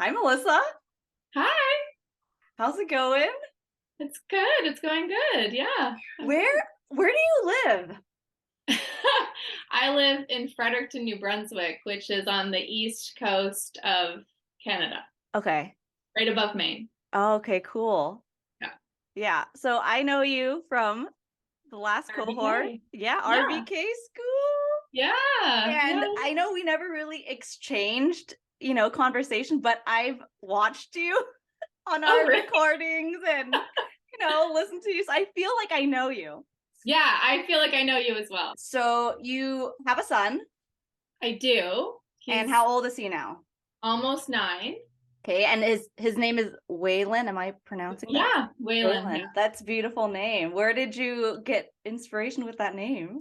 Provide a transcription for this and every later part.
Hi, Melissa. Hi, How's it going? it's good. It's going good. Yeah, I'm Where good. where do you live? I live in Fredericton, New Brunswick, which is on the east coast of Canada, Okay. right above Maine. Okay, cool. Yeah. Yeah. So I know you from the last cohort. RBK. Yeah, Yeah. RBK school. Yeah. And Yeah. I know we never really exchanged, conversation, but I've watched you on Oh, our really? recordings and, listened to you. So I feel like I know you. Yeah, I feel like I know you as well. So you have a son, I do. and He's how old is he now? almost 9. Okay, and his name is Waylon. Am I pronouncing that? Yeah, Waylon. Yeah. Waylon. That's a beautiful name. Where did you get inspiration with that name?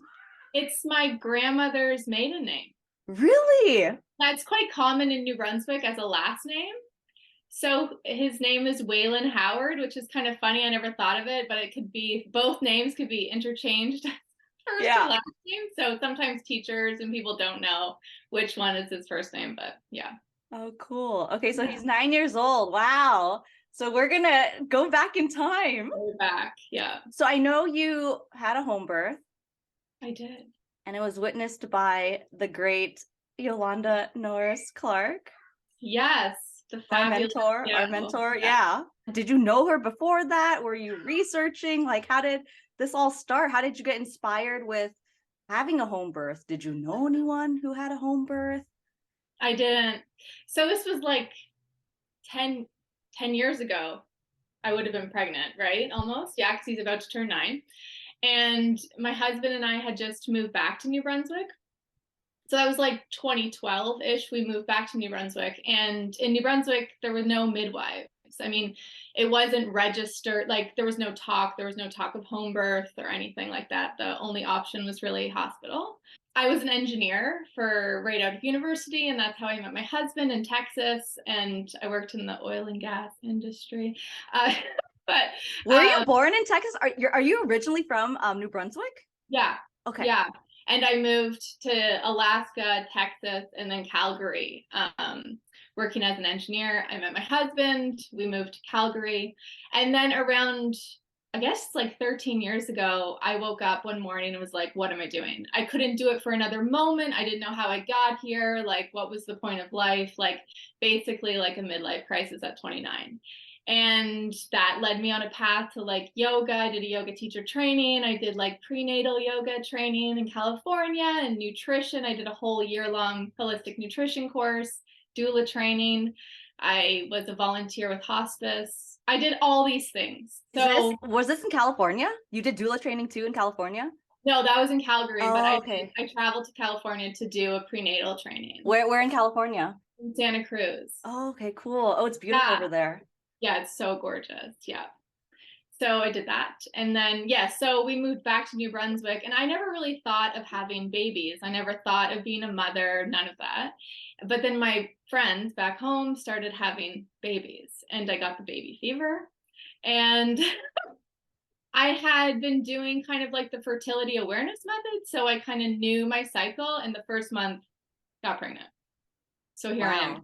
It's my grandmother's maiden name. Really? That's quite common in New Brunswick as a last name. So his name is Waylon Howard, which is kind of funny. I never thought of it, but it could be both names could be interchanged first or Yeah. last name. So sometimes teachers and people don't know which one is his first name, but yeah. Oh, cool. Okay, so Yeah. he's 9 years old. Wow. So we're gonna go back in time. Way back. Yeah, So I know you had a home birth, I did. and it was witnessed by the great Yolanda Norris Clark, Yes, the fabulous. our Yeah. mentor. Yeah. Yeah. Did you know her before that? Were you researching? Like, how did this all start? How did you get inspired with having a home birth? Did you know anyone who had a home birth? I didn't. So this was like 10, 10 years ago. I would have been pregnant, right? Almost. Yeah, because he's about to turn 9. And my husband and I had just moved back to New Brunswick. So that was like 2012-ish. We moved back to New Brunswick. And in New Brunswick, there were no midwives. I mean, it wasn't registered. Like there was no talk. There was no talk of home birth or anything like that. The only option was really hospital. I was an engineer for right out of university, and that's how I met my husband in Texas. And I worked in the oil and gas industry. Uh, but Were you born in Texas? Are you originally from New Brunswick? yeah, Okay. yeah. And I moved to Alaska, Texas, and then Calgary, working as an engineer. I met my husband. We moved to Calgary. And then around, I guess, like 13 years ago, I woke up one morning and was like, what am I doing? I couldn't do it for another moment. I didn't know how I got here. Like, what was the point of life? Like, basically, like a midlife crisis at 29. And that led me on a path to like yoga. I did a yoga teacher training. I did like prenatal yoga training in California and nutrition. I did a whole year-long holistic nutrition course, doula training. I was a volunteer with hospice. I did all these things. So Was this in California? You did doula training too in California? no, that was in Calgary, but Oh, okay. I traveled to California to do a prenatal training Where in California? in Santa Cruz. Oh, okay, cool. Oh, it's beautiful Yeah, over there. yeah, it's so gorgeous. Yeah. So I did that. And then, yeah, so we moved back to New Brunswick. And I never really thought of having babies. I never thought of being a mother, none of that. But then my friends back home started having babies, and I got the baby fever. And I had been doing kind of like the fertility awareness method. So I kind of knew my cycle, and the first month got pregnant. So here I am. Wow.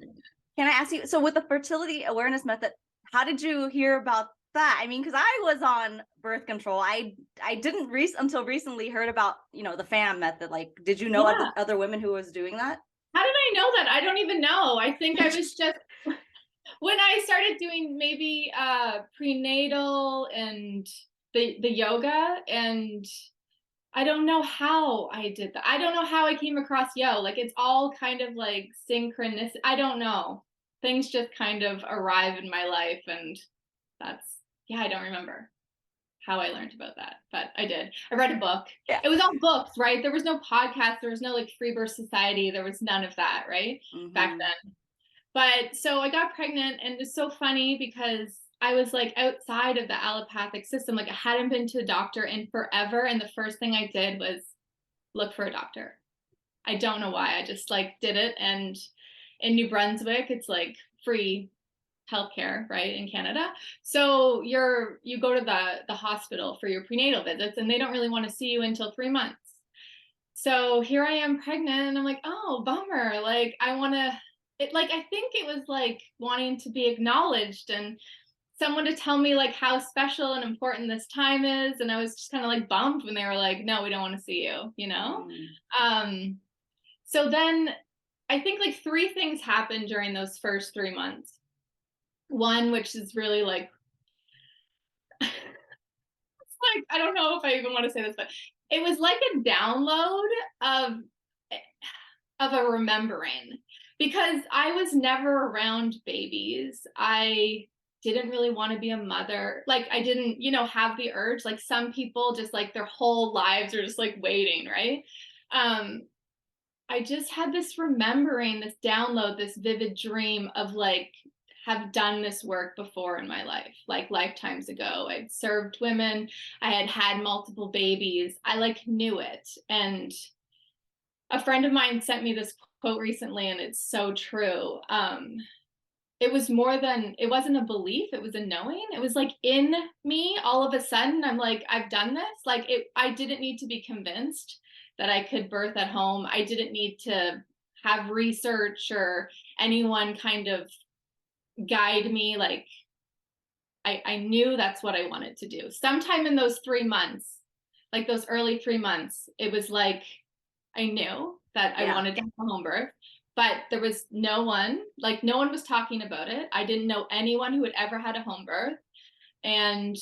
Can I ask you, so with the fertility awareness method, how did you hear about that? I mean, because I was on birth control. I didn't until recently heard about, the FAM method. Like, did you know Yeah. other women who was doing that? How did I know that? I don't even know. I think I was just when I started doing maybe prenatal and the yoga, and I don't know how I did that. I don't know how I came across yo. Like it's all kind of like synchronous. I don't know. Things just kind of arrive in my life, and that's yeah, I don't remember how I learned about that, but I did. I read a book. Yeah. It was all books, right? There was no podcast, there was no like Free Birth Society, there was none of that, right? Back Mm-hmm. then. But so I got pregnant, and it's so funny because I was like outside of the allopathic system. Like I hadn't been to a doctor in forever. And the first thing I did was look for a doctor. I don't know why. I just like did it. And in New Brunswick, it's like free healthcare, right, in Canada. So you go to the hospital for your prenatal visits, and they don't really want to see you until 3 months. So here I am pregnant, and I'm like, oh, bummer. Like I want to it, like, I think it was like wanting to be acknowledged and someone to tell me like how special and important this time is. And I was just kind of like bummed when they were like, no, we don't want to see you, you know? Mm. Um, so then I think like three things happened during those first 3 months. One, which is really like, like, I don't know if I even want to say this, but it was like a download of a remembering, because I was never around babies. I didn't really want to be a mother. Like I didn't, have the urge. Like some people just like their whole lives are just like waiting, right? Um, I just had this remembering, this download, this vivid dream of like have done this work before in my life, like lifetimes ago. I'd served women, I had had multiple babies. I like knew it. And a friend of mine sent me this quote recently, and it's so true. It was more than, it wasn't a belief, it was a knowing. It was like in me all of a sudden. I'm like, I've done this. Like I didn't need to be convinced that I could birth at home. I didn't need to have research or anyone kind of guide me. Like I knew that's what I wanted to do. Sometime in those 3 months, like those early 3 months, it was like I knew that I Yeah. wanted to have a home birth, but there was no one, like no one was talking about it. I didn't know anyone who had ever had a home birth. And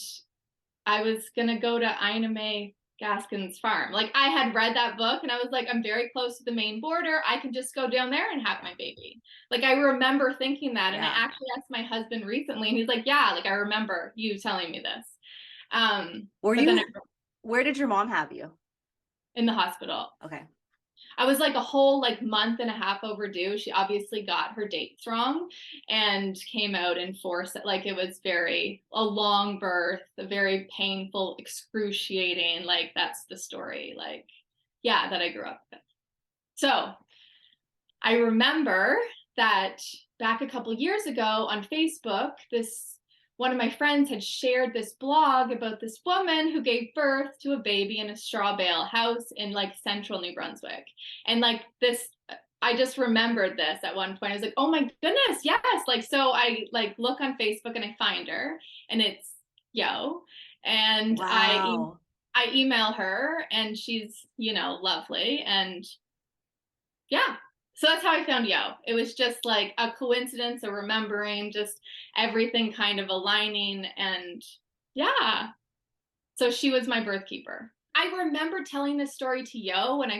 I was gonna go to Ina May Gaskin's farm. Like I had read that book and I was like, I'm very close to the Maine border. I can just go down there and have my baby. Like I remember thinking that. And I Yeah. actually asked my husband recently and he's like, yeah, like I remember you telling me this. Were But then you, where did your mom have you? in the hospital, Okay. I was like a whole like month and a half overdue. She obviously got her dates wrong and came out and forced it. Like it was a long birth, a very painful, excruciating, like that's the story, like, yeah, that I grew up with. So I remember that back a couple years ago on Facebook, this one of my friends had shared this blog about this woman who gave birth to a baby in a straw bale house in like central New Brunswick. And like this, I just remembered this at one point. I was like, oh my goodness, yes. Like, so I like look on Facebook and I find her and it's Yo. And Wow. I email her and she's, lovely. And yeah. So that's how I found Yo. It was just like a coincidence, a remembering, just everything kind of aligning. And yeah. So she was my birth keeper. I remember telling this story to Yo when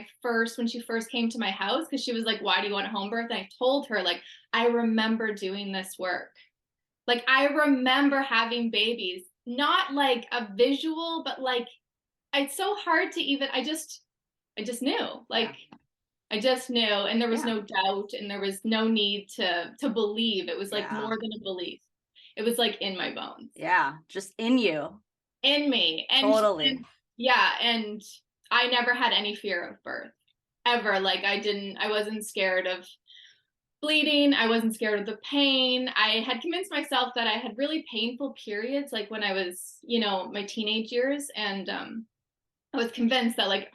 she first came to my house, because she was like, why do you want a home birth? And I told her, like, I remember doing this work. Like, I remember having babies, not like a visual, but like, it's so hard to even, I just knew. Yeah. Like, I just knew, and there was Yeah. no doubt, and there was no need to believe. It was like Yeah. more than a belief. It was like in my bones, Yeah. Just in you. in me, Totally. and yeah, and I never had any fear of birth ever. Like I wasn't scared of bleeding. I wasn't scared of the pain. I had convinced myself that I had really painful periods, like when I was, my teenage years, and I was convinced that like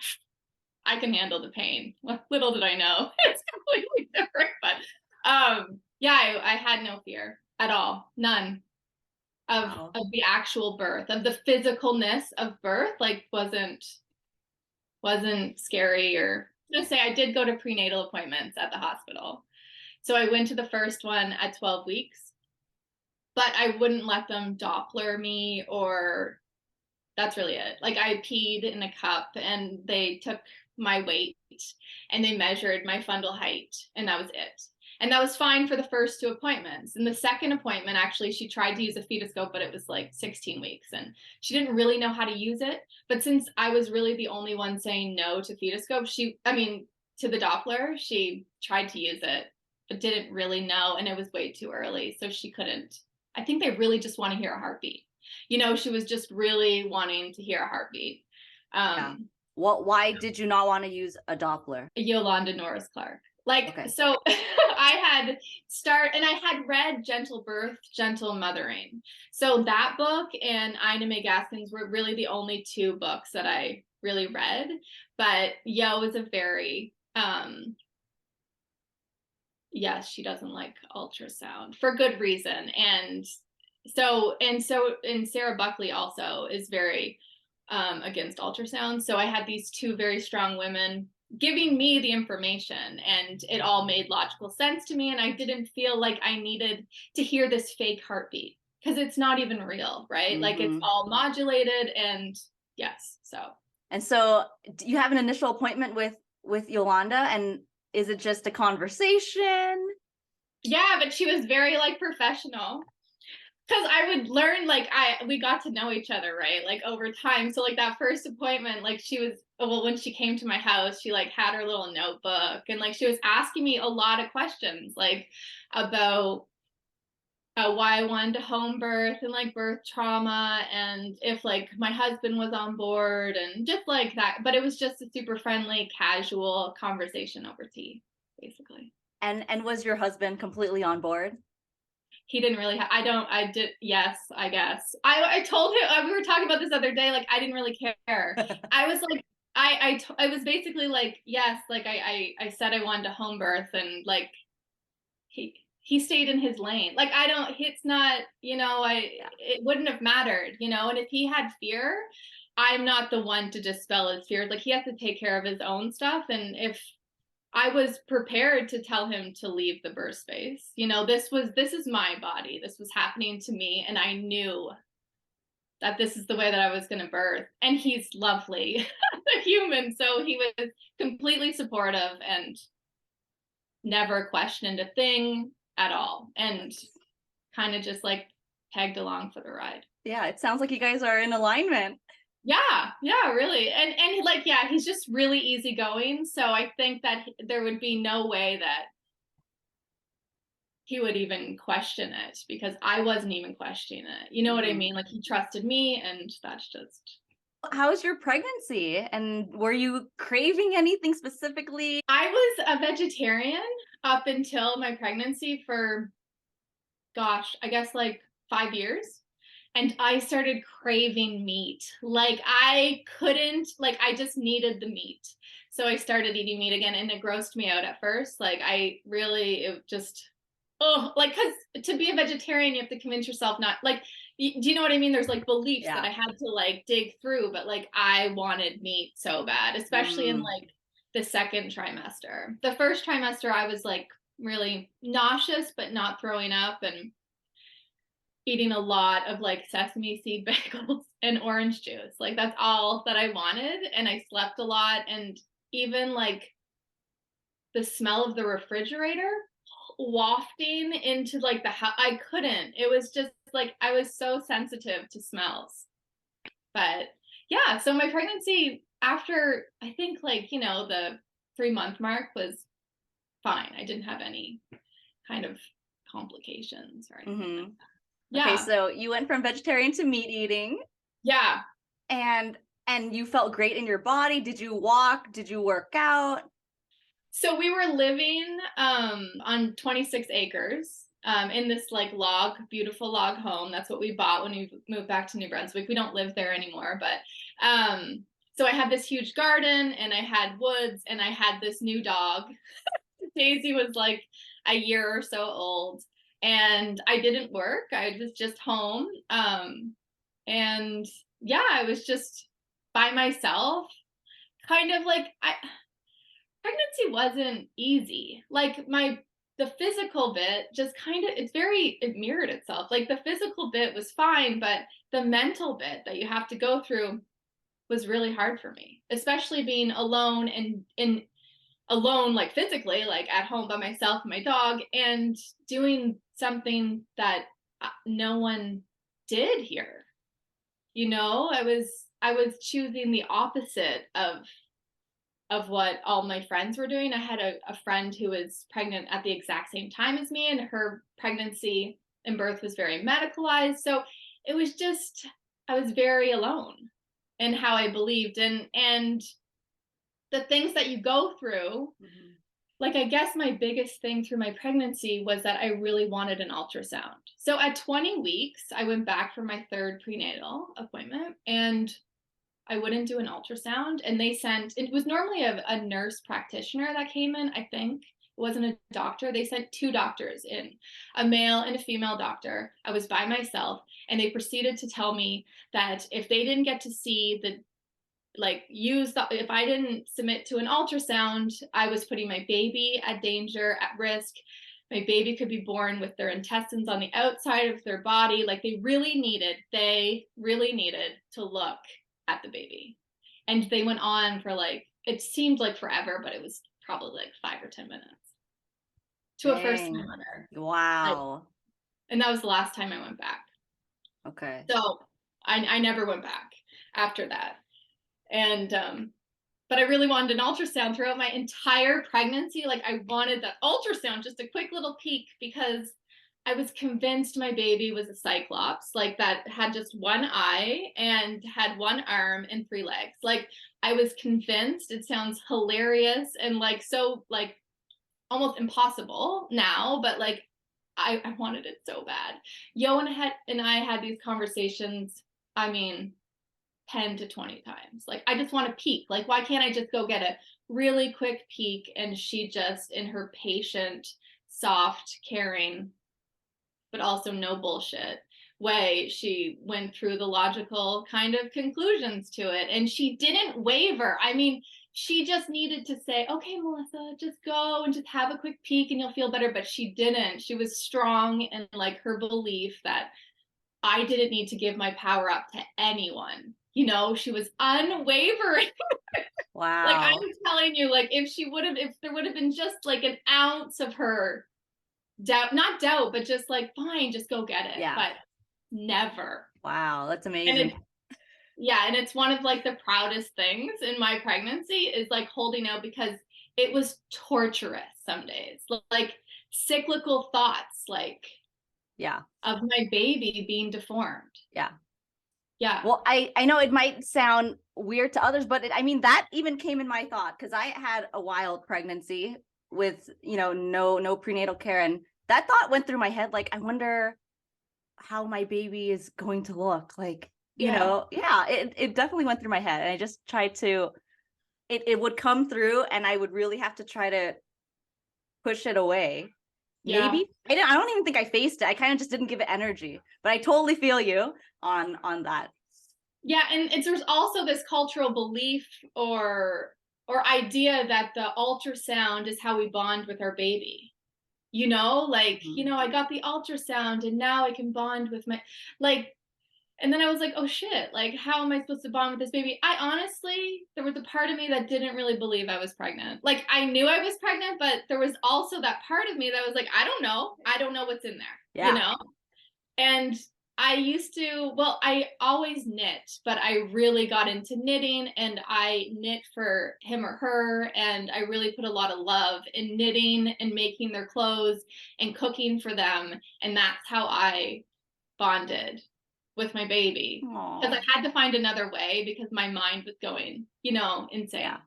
I can handle the pain. Well, little did I know it's completely different. But yeah, I had no fear at all, none Wow. of the actual birth, of the physicalness of birth. Like wasn't scary. Or just say I did go to prenatal appointments at the hospital. So I went to the first one at 12 weeks, but I wouldn't let them Doppler me, or that's really it. Like I peed in a cup and they took my weight and they measured my fundal height, and that was it. And that was fine for the first two appointments. And the second appointment, actually, she tried to use a fetoscope, but it was like 16 weeks and she didn't really know how to use it. But since I was really the only one saying no to fetoscope, to the Doppler, she tried to use it, but didn't really know. And it was way too early. So she couldn't. I think they really just want to hear a heartbeat. She was just really wanting to hear a heartbeat. Yeah. Why did you not want to use a Doppler? Yolanda Norris Clark. Like, Okay. so I had read Gentle Birth, Gentle Mothering. So that book and Ina May Gaskin's were really the only two books that I really read. But Yo is a very yes, she doesn't like ultrasound for good reason. And Sarah Buckley also is very against ultrasound. So I had these two very strong women giving me the information, and it all made logical sense to me. And I didn't feel like I needed to hear this fake heartbeat because it's not even real, right? Like it's all modulated, and yes. And so you have an initial appointment with Yolanda, and is it just a conversation? Yeah, but she was very like professional. Because I would learn, like, we got to know each other, right? Like over time. So like that first appointment, like she was, well, when she came to my house, she like had her little notebook, and like she was asking me a lot of questions, like about why I wanted to home birth and like birth trauma, and if like my husband was on board, and just like that. But it was just a super friendly, casual conversation over tea, basically. And was your husband completely on board? He didn't really I did, yes, I guess I told him, we were talking about this other day, like I didn't really care. I was like, I was basically like, yes, like I said I wanted to home birth, and like he stayed in his lane. Like I don't, it's not, it wouldn't have mattered, and if he had fear, I'm not the one to dispel his fears. Like he has to take care of his own stuff, and if I was prepared to tell him to leave the birth space. This is my body. This was happening to me, and I knew that this is the way that I was going to birth. And he's lovely, a human, so he was completely supportive and never questioned a thing at all, and kind of just like tagged along for the ride. Yeah, it sounds like you guys are in alignment. Yeah, really. And like, yeah, he's just really easygoing. So I think that there would be no way that he would even question it, because I wasn't even questioning it. You know what I mean? Like he trusted me, and that's just. How was your pregnancy? And were you craving anything specifically? I was a vegetarian up until my pregnancy for, gosh, I guess like 5 years. And I started craving meat. Like I couldn't, like I just needed the meat. So I started eating meat again, and it grossed me out at first. Like it just, oh, like, because to be a vegetarian, you have to convince yourself not, like, do you know what I mean? There's like beliefs that I had to like dig through, but like I wanted meat so bad, especially in like the second trimester. The first trimester, I was like really nauseous, but not throwing up, and eating a lot of like sesame seed bagels and orange juice. Like that's all that I wanted. And I slept a lot. And even like the smell of the refrigerator wafting into like the house, I couldn't. It was just like I was so sensitive to smells. But yeah, so my pregnancy, after I think like, the 3-month mark, was fine. I didn't have any kind of complications or anything like that. Yeah. Okay, so you went from vegetarian to meat eating. Yeah. And you felt great in your body. Did you walk? Did you work out? So we were living on 26 acres in this like beautiful log home. That's what we bought when we moved back to New Brunswick. We don't live there anymore, but so I had this huge garden, and I had woods, and I had this new dog. Daisy was like a year or so old, and I didn't work. I was just home. And yeah, I was just by myself, kind of like pregnancy wasn't easy. Like the physical bit just kind of, it mirrored itself. Like the physical bit was fine, but the mental bit that you have to go through was really hard for me, especially being alone and alone, like physically, like at home by myself and my dog, and doing something that no one did here. I was choosing the opposite of what all my friends were doing. I had a friend who was pregnant at the exact same time as me, and her pregnancy and birth was very medicalized. So it was just, I was very alone in how I believed, and the things that you go through. Like, I guess my biggest thing through my pregnancy was that I really wanted an ultrasound. So at 20 weeks, I went back for my third prenatal appointment, and I wouldn't do an ultrasound. And it was normally a nurse practitioner that came in, I think. wasn't a doctor. They sent two doctors in, a male and a female doctor. I was by myself, and they proceeded to tell me that if they didn't get to see the, like, if I didn't submit to an ultrasound, I was putting my baby at danger, at risk. My baby could be born with their intestines on the outside of their body. Like, they really needed to look at the baby. And they went on for, like, it seemed like forever, but it was probably like 5 or 10 minutes to a first Dang. timer. Wow. And that was the last time I went back. Okay. So I never went back after that. And but I really wanted an ultrasound throughout my entire pregnancy. Like, I wanted that ultrasound, just a quick little peek, because I was convinced my baby was a cyclops, like, that had just one eye and had one arm and 3 legs. Like, I was convinced. It sounds hilarious and, like, so, like, almost impossible now, but, like, I wanted it so bad. Yo and I had these conversations, I mean, 10 to 20 times. Like, I just want to peek. Like, why can't I just go get a really quick peek? And she just, in her patient, soft, caring, but also no bullshit way, she went through the logical kind of conclusions to it. And she didn't waver. I mean, she just needed to say, okay, Melissa, just go and just have a quick peek and you'll feel better. But she didn't. She was strong in, like, her belief that I didn't need to give my power up to anyone. You know, she was unwavering. Like, Wow. I'm telling you, like, if there would have been just, like, an ounce of her doubt, not doubt, but just, like, fine, just go get it. Yeah. But never. Wow. That's And amazing. and it's one of, like, the proudest things in my pregnancy is, like, holding out, because it was torturous some days. Like, cyclical thoughts, like, Yeah. of my baby being deformed. Yeah. Yeah. Well, I know it might sound weird to others, but I mean, that even came in my thought, because I had a wild pregnancy with, no prenatal care. And that thought went through my head. Like, I wonder how my baby is going to look like, Yeah. it definitely went through my head. And I just tried to, it would come through and I would really have to try to push it away. Yeah. Maybe I don't even think I faced it. I kind of just didn't give it energy, but I totally feel you on that. Yeah, and there's also this cultural belief or idea that the ultrasound is how we bond with our baby. Like, I got the ultrasound and now I can bond with my, like, and then I was like, oh shit, like, how am I supposed to bond with this baby? I honestly, there was a part of me that didn't really believe I was pregnant. Like, I knew I was pregnant, but there was also that part of me that was like, I don't know what's in there, Yeah. And I always knit, but I really got into knitting, and I knit for him or her. And I really put a lot of love in knitting and making their clothes and cooking for them. And that's how I bonded with my baby, because I had to find another way, because my mind was going, insane. Yeah.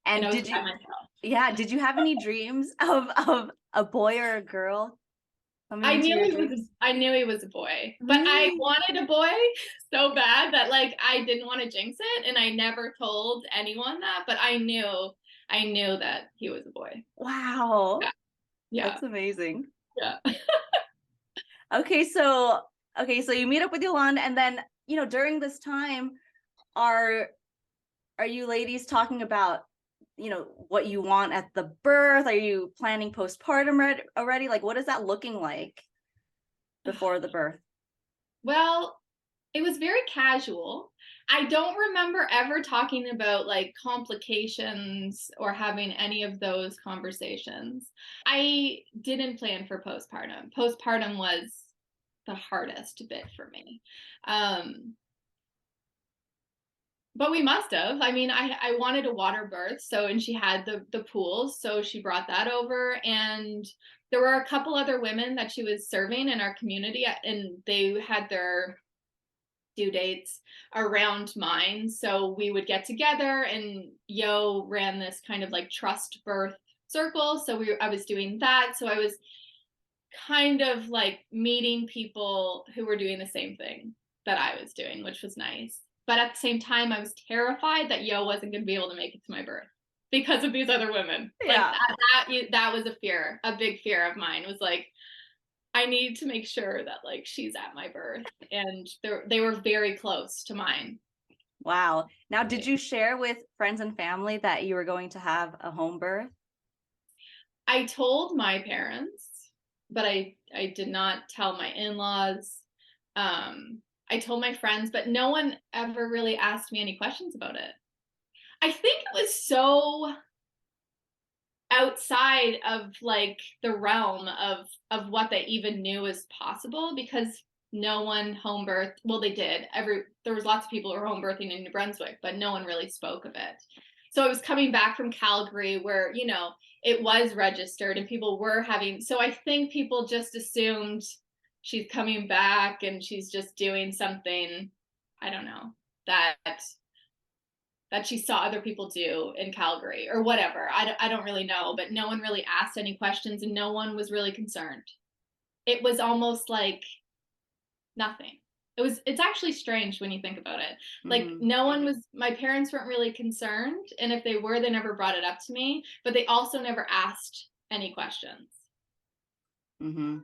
And I was by myself. did you have any dreams of a boy or a girl coming into your dreams? I knew he was a boy, but I wanted a boy so bad that, like, I didn't want to jinx it, and I never told anyone that, but I knew that he was a boy. Wow. Yeah. That's amazing. Yeah. Okay, so you meet up with Yolanda, and then, during this time, are you ladies talking about, what you want at the birth? Are you planning postpartum already? Like, what is that looking like before the birth? Well, it was very casual. I don't remember ever talking about, like, complications or having any of those conversations. I didn't plan for postpartum. Postpartum was the hardest bit for me. But we must have. I mean, I wanted a water birth, and she had the pools, so she brought that over, and there were a couple other women that she was serving in our community, and they had their due dates around mine, so we would get together, and Yo ran this kind of, like, trust birth circle, so I was doing that, so I was kind of, like, meeting people who were doing the same thing that I was doing, which was nice. But at the same time, I was terrified that Yo wasn't going to be able to make it to my birth. because of these other women. Like Yeah. that was a fear, a big fear of mine, was like, I need to make sure that like she's at my birth, and they were very close to mine. Wow. Now, did you share with friends and family that you were going to have a home birth? I told my parents, but I did not tell my in-laws. I told my friends, but no one ever really asked me any questions about it. I think it was so outside of like the realm of what they even knew was possible, because no one home birthed. Well, they did. There was lots of people who were home birthing in New Brunswick, but no one really spoke of it. So I was coming back from Calgary where, it was registered and people were having, so I think people just assumed she's coming back and she's just doing something, I don't know, that she saw other people do in Calgary or whatever. I don't really know, but no one really asked any questions and no one was really concerned. It was almost like nothing. It's actually strange when you think about it. Like my parents weren't really concerned. And if they were, they never brought it up to me, but they also never asked any questions. Mm-hmm.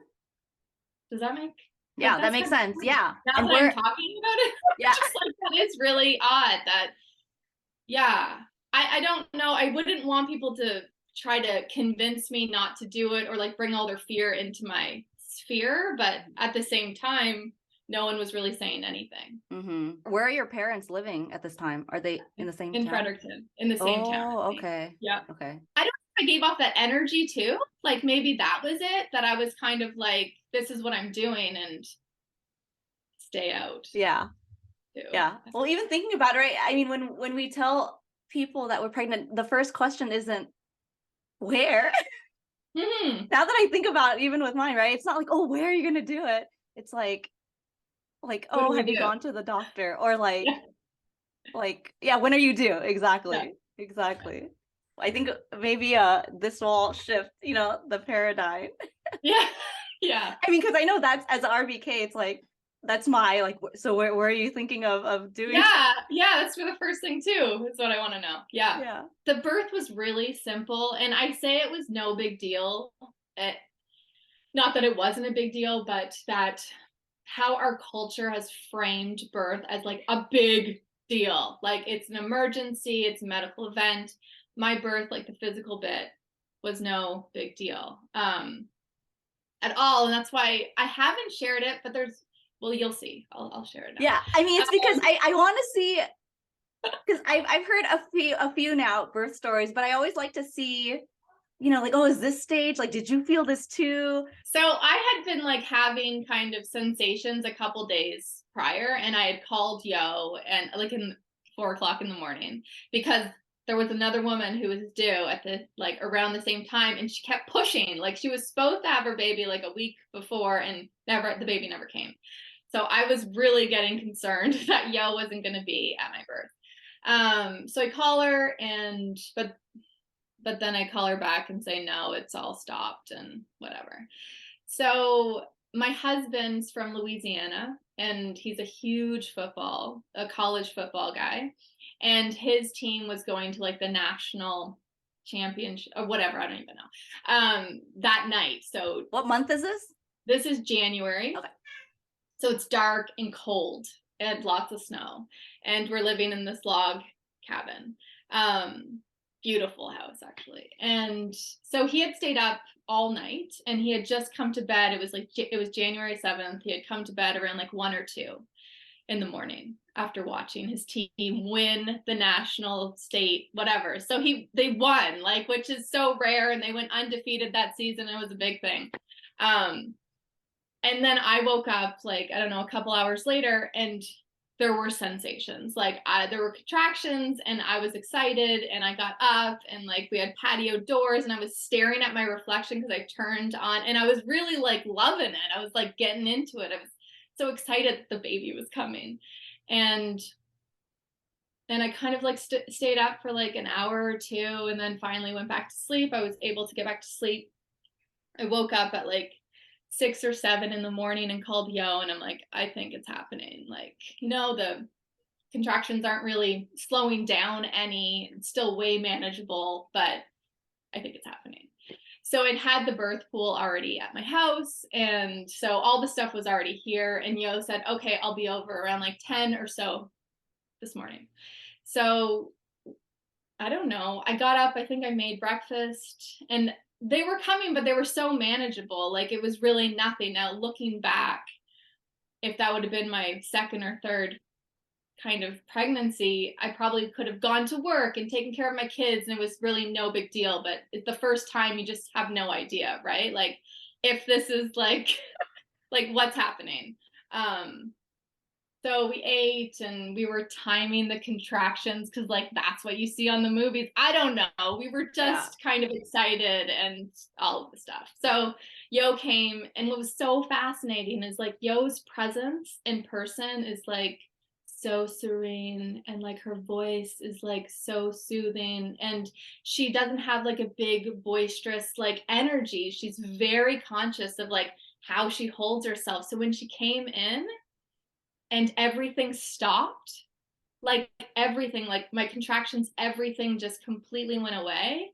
Does that make Yeah, that makes sense. Yeah. Now that I'm talking about it, yeah. just like that is really odd that, yeah. I don't know. I wouldn't want people to try to convince me not to do it or like bring all their fear into my sphere. But at the same time, no one was really saying anything. Mm-hmm. Where are your parents living at this time? Are they in the same in town? Fredericton, in the same town. Oh, okay. Yeah. Okay. I don't know if I gave off that energy too. Like maybe that was it, that I was kind of like, this is what I'm doing and stay out. Yeah. Too. Yeah. Well, even thinking about it, right? I mean, when we tell people that we're pregnant, the first question isn't where. Mm-hmm. Now that I think about it, even with mine, right? It's not like, oh, where are you going to do it? It's like, oh, have you gone to the doctor? Or like, yeah, when are you due? Exactly. Yeah. Exactly. I think maybe this will shift, the paradigm. Yeah. Yeah. I mean, because I know that's, as RBK, it's like, that's my, like, so where are you thinking of doing? Yeah, that's for the first thing too. That's what I want to know. Yeah. The birth was really simple, and I say it was no big deal. Not that it wasn't a big deal, but that how our culture has framed birth as like a big deal. Like it's an emergency, it's a medical event. My birth, like the physical bit, was no big deal at all. And that's why I haven't shared it, but you'll see. I'll share it now. Yeah. I mean, it's because I want to see, because I've heard a few now birth stories, but I always like to see, like, oh, is this stage? Like, did you feel this too? So I had been like having kind of sensations a couple days prior, and I had called Yo and like in 4:00 in the morning, because there was another woman who was due at the like around the same time, and she kept pushing. Like she was supposed to have her baby like a week before, and the baby never came. So I was really getting concerned that Yo wasn't going to be at my birth. So I call her, but then I call her back and say, no, it's all stopped and whatever. So my husband's from Louisiana, and he's a college football guy. And his team was going to like the national championship or whatever. I don't even know. That night. So what month is this? This is January. Okay. So it's dark and cold and lots of snow. And we're living in this log cabin. Beautiful house actually. And so he had stayed up all night, and he had just come to bed. It was January 7th. He had come to bed around like 1 or 2 in the morning after watching his team win the national, state, whatever. So they won, like, which is so rare, and they went undefeated that season. It was a big thing. And then I woke up like, I don't know, a couple hours later, and there were sensations. Like there were contractions, and I was excited, and I got up, and like we had patio doors, and I was staring at my reflection because I turned on, and I was really like loving it. I was like getting into it. I was so excited that the baby was coming. And I kind of like stayed up for like an hour or 2, and then finally went back to sleep. I was able to get back to sleep. I woke up at like 6 or 7 in the morning and called Yo, and I'm like, I think it's happening. Like, contractions aren't really slowing down any, it's still way manageable, but I think it's happening. So it had the birth pool already at my house. And so all the stuff was already here. And Yo said, okay, I'll be over around like 10 or so this morning. So I don't know. I got up, I think I made breakfast, and they were coming, but they were so manageable. Like it was really nothing. Now looking back, if that would have been my second or third kind of pregnancy, I probably could have gone to work and taken care of my kids, and it was really no big deal. But it's the first time, you just have no idea, right? Like if this is like like what's happening. So we ate and we were timing the contractions because like that's what you see on the movies. I don't know. We were just kind of excited and all of the stuff. So Yo came, and what was so fascinating is like Yo's presence in person is like so serene, and like her voice is like so soothing, and she doesn't have like a big boisterous like energy. She's very conscious of like how she holds herself. So when she came in and everything stopped, like everything, like my contractions, everything just completely went away.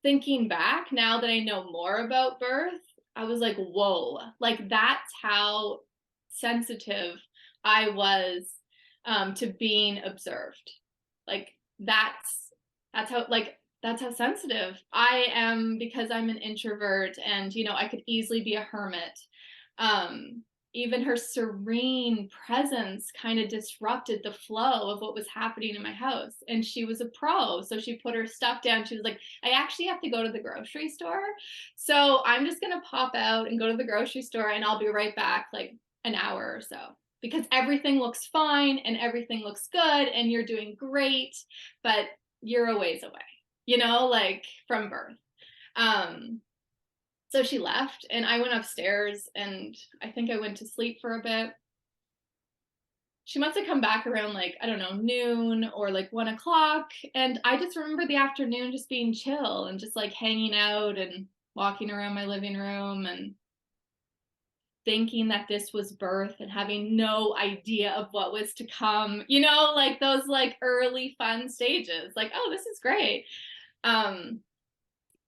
Thinking back now that I know more about birth, I was like, whoa, like that's how sensitive I was to being observed. Like that's how, like that's how sensitive I am, because I'm an introvert, and you know I could easily be a hermit. Even her serene presence kind of disrupted the flow of what was happening in my house. And she was a pro, so she put her stuff down. She was like, I actually have to go to the grocery store, so I'm just gonna pop out and go to the grocery store, and I'll be right back, like an hour or so, because everything looks fine and everything looks good and you're doing great, but you're a ways away, you know, like from birth. So she left, and I went upstairs, and I think I went to sleep for a bit. She must have come back around like, I don't know, noon or like 1 o'clock. And I just remember the afternoon just being chill and just like hanging out and walking around my living room and thinking that this was birth and having no idea of what was to come, you know, like those like early fun stages, like, oh, this is great.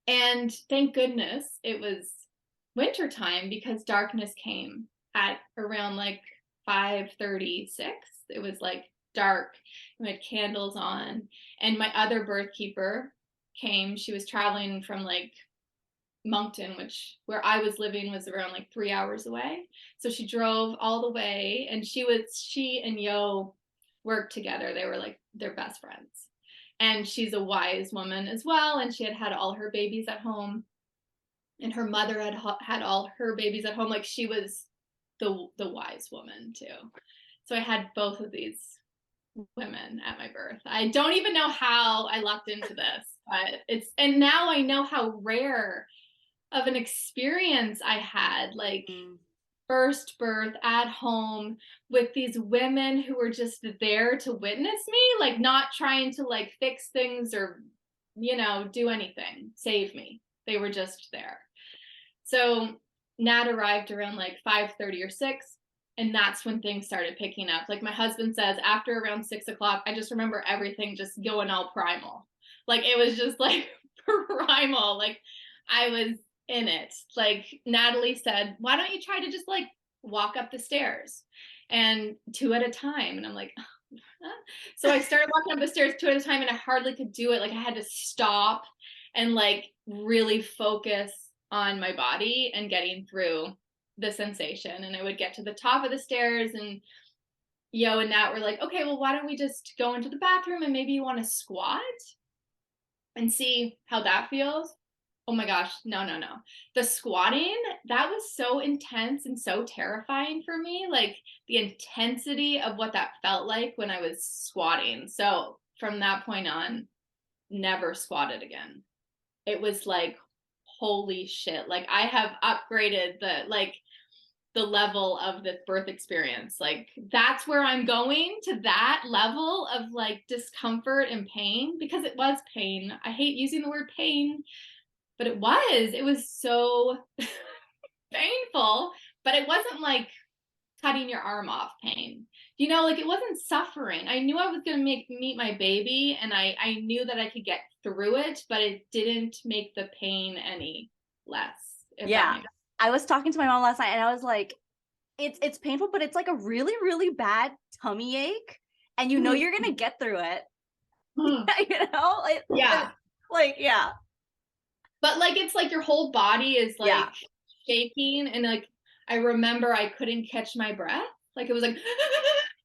And thank goodness it was winter time, because darkness came at around like 5:36. It was like dark. We had candles on, and my other birth keeper came. She was traveling from like Moncton, which where I was living was around like 3 hours away. So she drove all the way, and she and Yo worked together. They were like their best friends. And she's a wise woman as well, and she had had all her babies at home, and her mother had all her babies at home. Like she was the wise woman too. So I had both of these women at my birth. I don't even know how I lucked into this, but and now I know how rare of an experience I had, like first birth at home with these women who were just there to witness me, like not trying to like fix things or, you know, do anything, save me. They were just there. So Nat arrived around like 5:30 or 6, and that's when things started picking up. Like my husband says, after around 6 o'clock, I just remember everything just going all primal. Like it was just like primal. Like I was in it. Like Natalie said, why don't you try to just like walk up the stairs, and 2 at a time? And I'm like, so I started walking up the stairs 2 at a time, and I hardly could do it. Like I had to stop and like really focus on my body and getting through the sensation. And I would get to the top of the stairs, and Yo and Nat were like, okay, well, why don't we just go into the bathroom, and maybe you want to squat and see how that feels? Oh my gosh, no. The squatting, that was so intense and so terrifying for me, like the intensity of what that felt like when I was squatting. So from that point on, never squatted again. It was like, holy shit. Like I have upgraded the level of this birth experience. Like that's where I'm going, to that level of like discomfort and pain, because it was pain. I hate using the word pain, but it was so painful, but it wasn't like cutting your arm off pain. You know, like it wasn't suffering. I knew I was going to meet my baby, and I knew that I could get through it, but it didn't make the pain any less, if that Yeah. makes sense. I was talking to my mom last night and I was like, it's painful, but it's like a really, really bad tummy ache. And you know you're gonna get through it. You know? Yeah. Yeah. But like it's like your whole body is like Yeah. shaking, and like I remember I couldn't catch my breath. Like it was like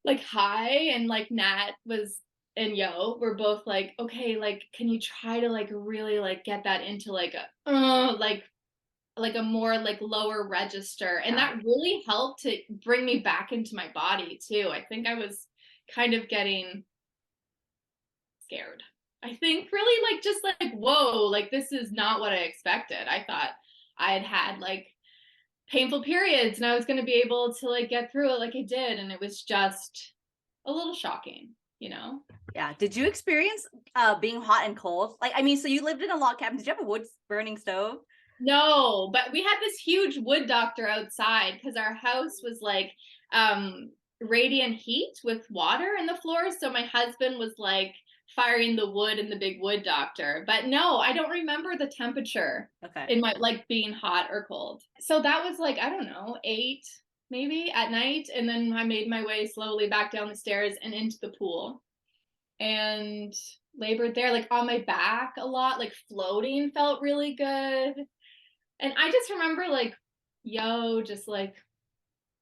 like high, and like Nat was and Yo were both like, okay, like can you try to like really like get that into like a like a more like lower register. And Yeah. that really helped to bring me back into my body too. I think I was kind of getting scared. I think really like just like, whoa, like this is not what I expected. I thought I had like painful periods and I was going to be able to like get through it like I did. And it was just a little shocking, you know? Yeah. Did you experience being hot and cold? Like, I mean, so you lived in a log cabin. Did you have a wood burning stove? No, but we had this huge wood doctor outside because our house was like radiant heat with water in the floors. So my husband was like firing the wood in the big wood doctor. But no, I don't remember the temperature Okay. in my like being hot or cold. So that was like, I don't know, 8 maybe at night. And then I made my way slowly back down the stairs and into the pool and labored there, like on my back a lot, like floating felt really good. And I just remember like Yo just like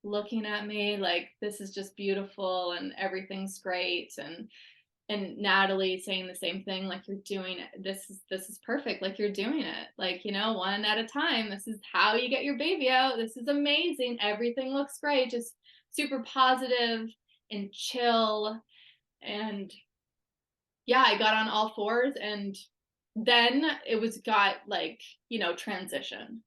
looking at me like this is just beautiful and everything's great, and Natalie saying the same thing, like you're doing it, this is perfect, like you're doing it, like, you know, one at a time, this is how you get your baby out, this is amazing, everything looks great, just super positive and chill. And yeah, I got on all fours, and then it was got like, you know, transition.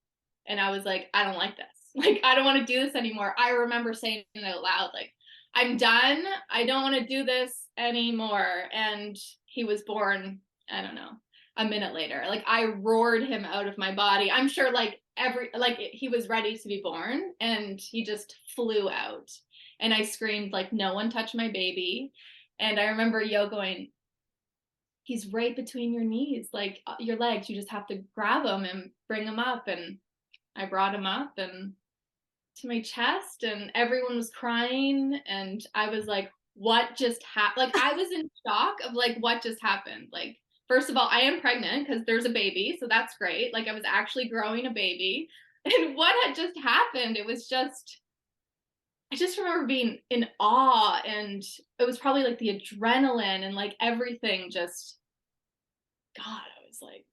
And I was like, I don't like this. Like, I don't want to do this anymore. I remember saying it out loud, like, I'm done. I don't want to do this anymore. And he was born, I don't know, a minute later. Like, I roared him out of my body. I'm sure like he was ready to be born, and he just flew out. And I screamed like, no one touch my baby. And I remember Yo going, he's right between your knees, like your legs. You just have to grab him and bring him up. And I brought him up and to my chest, and everyone was crying. And I was like, what just happened? Like, I was in shock of like, what just happened? Like, first of all, I am pregnant because there's a baby. So that's great. Like, I was actually growing a baby. And what had just happened? It was just, I just remember being in awe, and it was probably like the adrenaline and like everything just, God, I was like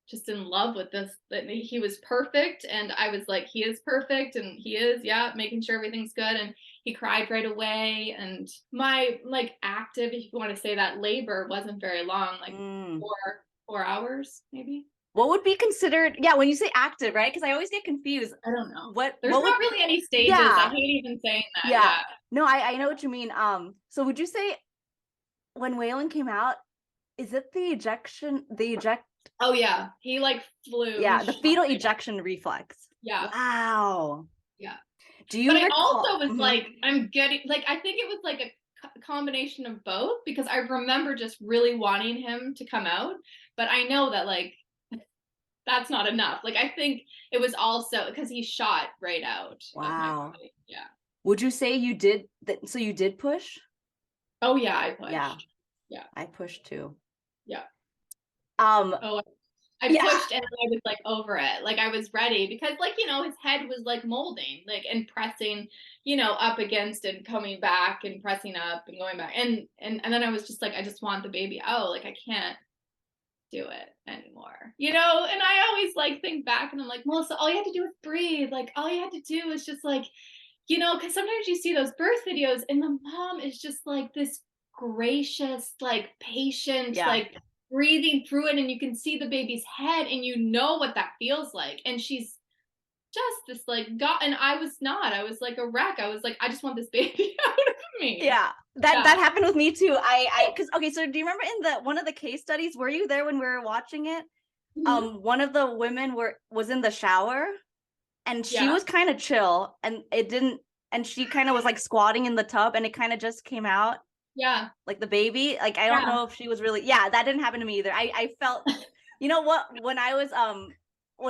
just in love with this, that he was perfect. And I was like, he is perfect. And he is, yeah, making sure everything's good. And he cried right away. And my like active, if you want to say that, labor wasn't very long, like 4 hours, maybe. What would be considered, yeah, when you say active, right? Because I always get confused. I don't know. What There's what would not really any stages. yeah. I hate even saying that. Yeah. Yeah. No, I know what you mean. So would you say when Waylon came out, is it the eject Oh yeah. He like flew. yeah, He the shot fetal right up. ejection reflex. Yeah. Wow. Yeah. Do you But I recall? also was like, I'm getting like, I think it was like a combination of both, because I remember just really wanting him to come out, but I know that like that's not enough. Like, I think it was also because he shot right out of my Wow. body. Yeah. Would you say you did that? So you did push? Oh yeah, I pushed. Yeah. Yeah. I pushed too. Yeah. Um, Oh, I yeah. pushed, and I was like over it. Like I was ready because like, you know, his head was like molding, like, and pressing, you know, up against and coming back and pressing up and going back. And then I was just like, I just want the baby out. Like I can't do it anymore, you know? And I always like think back and I'm like, Melissa, all you had to do was breathe. Like all you had to do is just like, you know, because sometimes you see those birth videos and the mom is just like this gracious, like patient, Yeah. like breathing through it, and you can see the baby's head and you know what that feels like. And she's just this like God, and I was not. I was like a wreck. I was like, I just want this baby out of me. Yeah. That happened with me too. Because okay, so do you remember in the one of the case studies, were you there when we were watching it? One of the women was in the shower and she Yeah. was kind of chill, and it didn't, and she kind of was like squatting in the tub, and it kind of just came out Yeah. like the baby. Like I don't Yeah. know if she was really, yeah, that didn't happen to me either. I felt, you know what, when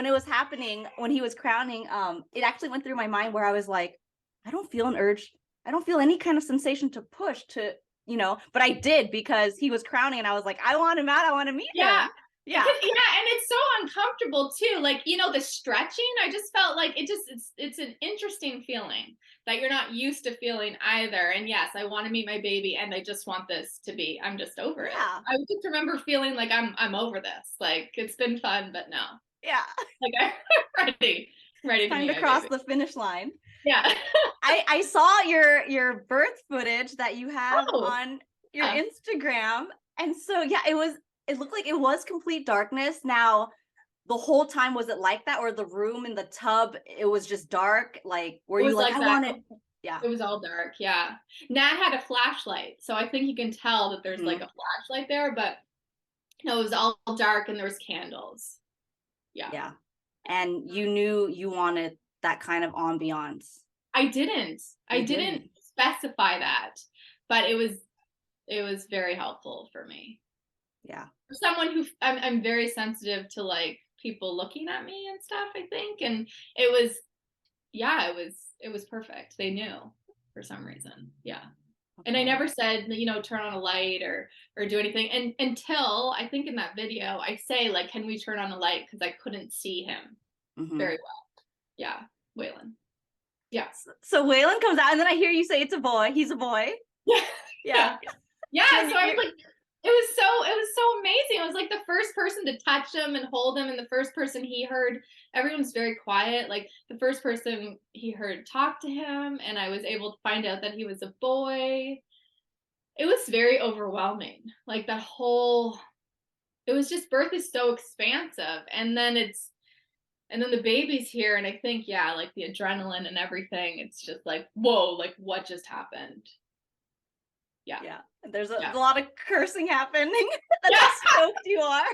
it was happening, when he was crowning, it actually went through my mind where I was like, I don't feel an urge, I don't feel any kind of sensation to push to, but I did because he was crowning, and I was like, I want him out, I want to meet Yeah. him. Yeah. Because, yeah, and it's so uncomfortable too. Like, the stretching, I just felt like it's an interesting feeling that you're not used to feeling either. And yes, I want to meet my baby, and I just want this to be, I'm just over it. Yeah. I just remember feeling like I'm over this. Like, it's been fun, but no. Yeah. Like, I'm ready to Time meet to my cross baby. the finish line. Yeah. I saw your birth footage that you have Oh, on your yeah. Instagram. And so yeah, it looked like it was complete darkness. Now, the whole time, was it like that, or the room in the tub, it was just dark? Like, were It you was like, like I that. want it? Yeah. It was all dark. Yeah. Nat had a flashlight, so I think you can tell that there's like Mhm. a flashlight there, but no, it was all dark and there was candles. Yeah. Yeah. And you knew you wanted that kind of ambiance. I didn't. I You didn't didn't. specify that, but it was very helpful for me. Yeah. For someone who I'm very sensitive to like people looking at me and stuff, I think, and it was yeah, it was perfect. They knew for some reason. Yeah. And I Okay. never said, turn on a light or do anything. And until I think in that video, I say like, can we turn on a light? Because I couldn't see him Hmm. very well. Yeah, Waylon. Yeah. So Waylon comes out, and then I hear you say it's a boy. He's a boy. Yeah. Yeah. Yeah. And So I was like, it was so amazing. It was like the first person to touch him and hold him, and the first person he heard. Everyone's very quiet. Like the first person he heard talk to him, and I was able to find out that he was a boy. It was very overwhelming. Like that whole it was just birth is so expansive, and then the baby's here, and I think yeah, like the adrenaline and everything, it's just like whoa, like what just happened. Yeah. yeah, there's a Yeah. lot of cursing happening. That's Yeah. how stoked you are.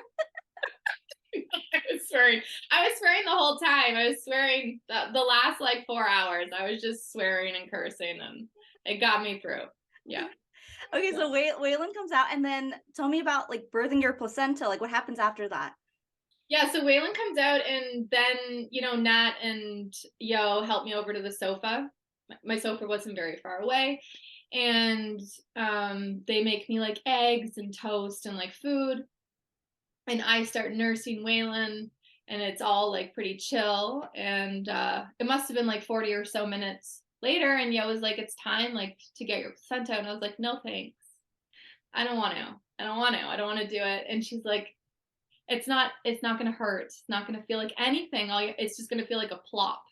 I was swearing the whole time. I was swearing the last like 4 hours. I was just swearing and cursing, and it got me through. Yeah. Okay, Yeah. so Waylon comes out, and then tell me about like birthing your placenta. Like, what happens after that? Yeah, so Waylon comes out, and then, Nat and Yo help me over to the sofa. My sofa wasn't very far away. And they make me like eggs and toast and like food. And I start nursing Waylon, and it's all like pretty chill. And it must have been like 40 or so minutes later. And Yo was like, it's time like to get your placenta. And I was like, no, thanks. I don't want to. I don't want to. I don't want to do it. And she's like, it's not going to hurt. It's not going to feel like anything. It's just going to feel like a plop.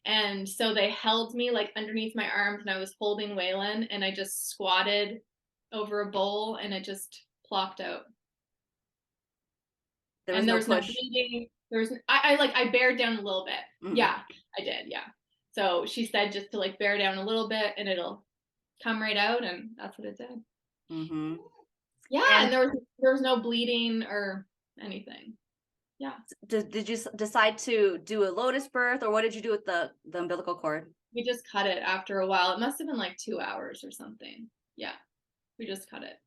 And so they held me like underneath my arms, and I was holding Waylon, and I just squatted over a bowl, and it just plopped out. There was And there no was no push. bleeding. I bared down a little bit. Mm-hmm. Yeah, I did. Yeah. So she said just to like bear down a little bit, and it'll come right out, and that's what it did. Mm-hmm. Yeah, And and there was no bleeding or anything. Yeah. did you decide to do a lotus birth, or what did you do with the umbilical cord? We just cut it after a while. It must have been like 2 hours or something. Yeah, we just cut it.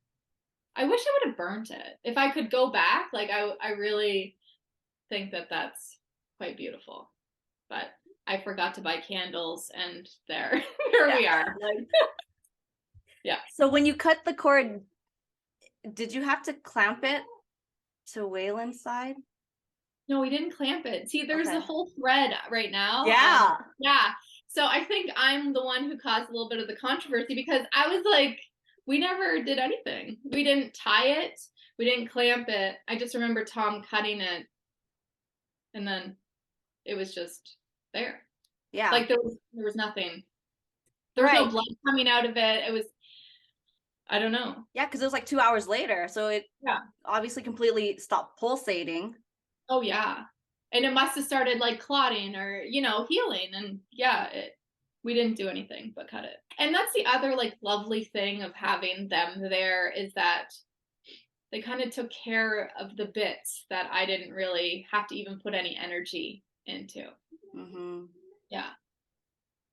I wish I would have burnt it. If I could go back, like I really think that that's quite beautiful. But I forgot to buy candles, and there we are. Like, yeah. So when you cut the cord, did you have to clamp it to Waylon's side? No, we didn't clamp it. See, there's Okay. a whole thread right now. Yeah. Yeah. So I think I'm the one who caused a little bit of the controversy, because I was like, we never did anything. We didn't tie it. We didn't clamp it. I just remember Tom cutting it, and then it was just there. Yeah. Like there was nothing. There was no Right. blood coming out of it. It was, I don't know. Yeah, because it was like 2 hours later, so it Yeah. obviously completely stopped pulsating. Oh yeah. And it must have started like clotting or, healing. And yeah, we didn't do anything but cut it. And that's the other like lovely thing of having them there, is that they kind of took care of the bits that I didn't really have to even put any energy into. Mm-hmm. Yeah.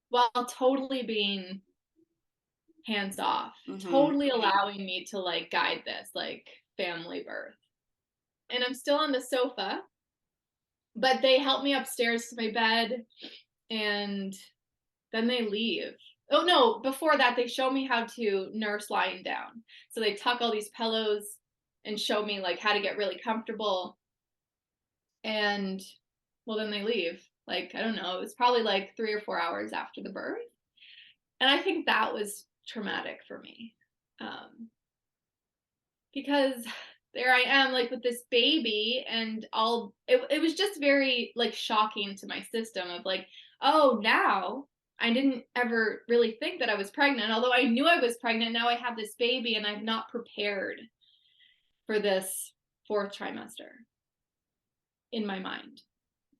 while totally being hands off, Mm-hmm. totally allowing me to like guide this like family birth. And I'm still on the sofa, but they help me upstairs to my bed and then they leave. Oh no, before that they show me how to nurse lying down. So they tuck all these pillows and show me like how to get really comfortable. And well, then they leave. Like, I don't know, it was probably like 3 or 4 hours after the birth. And I think that was traumatic for me. Because there I am like with this baby and all it was just very like shocking to my system of like, oh, now I didn't ever really think that I was pregnant, although I knew I was pregnant. Now I have this baby and I'm not prepared for this fourth trimester in my mind.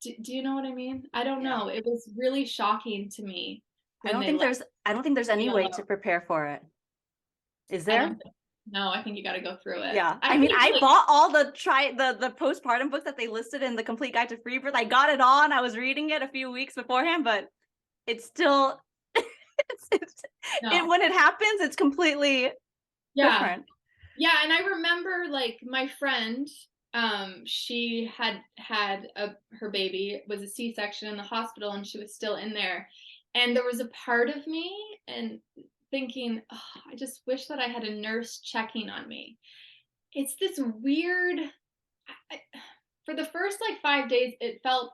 Do you know what I mean? I don't Yeah. know. It was really shocking to me when they let I don't think there's any me way alone. to prepare for it. Is I there? don't think, no, I think you got to go through it. Yeah. I I mean, think I like, bought all the postpartum books that they listed in the Complete Guide to Free Birth. I got it on. I was reading it a few weeks beforehand, but it's still it's it no. when it happens, it's completely Yeah. different. Yeah, and I remember like my friend, she had her baby, it was a C-section in the hospital and she was still in there. And there was a part of me and thinking, oh, I just wish that I had a nurse checking on me. It's this weird I, for the first like 5 days, it felt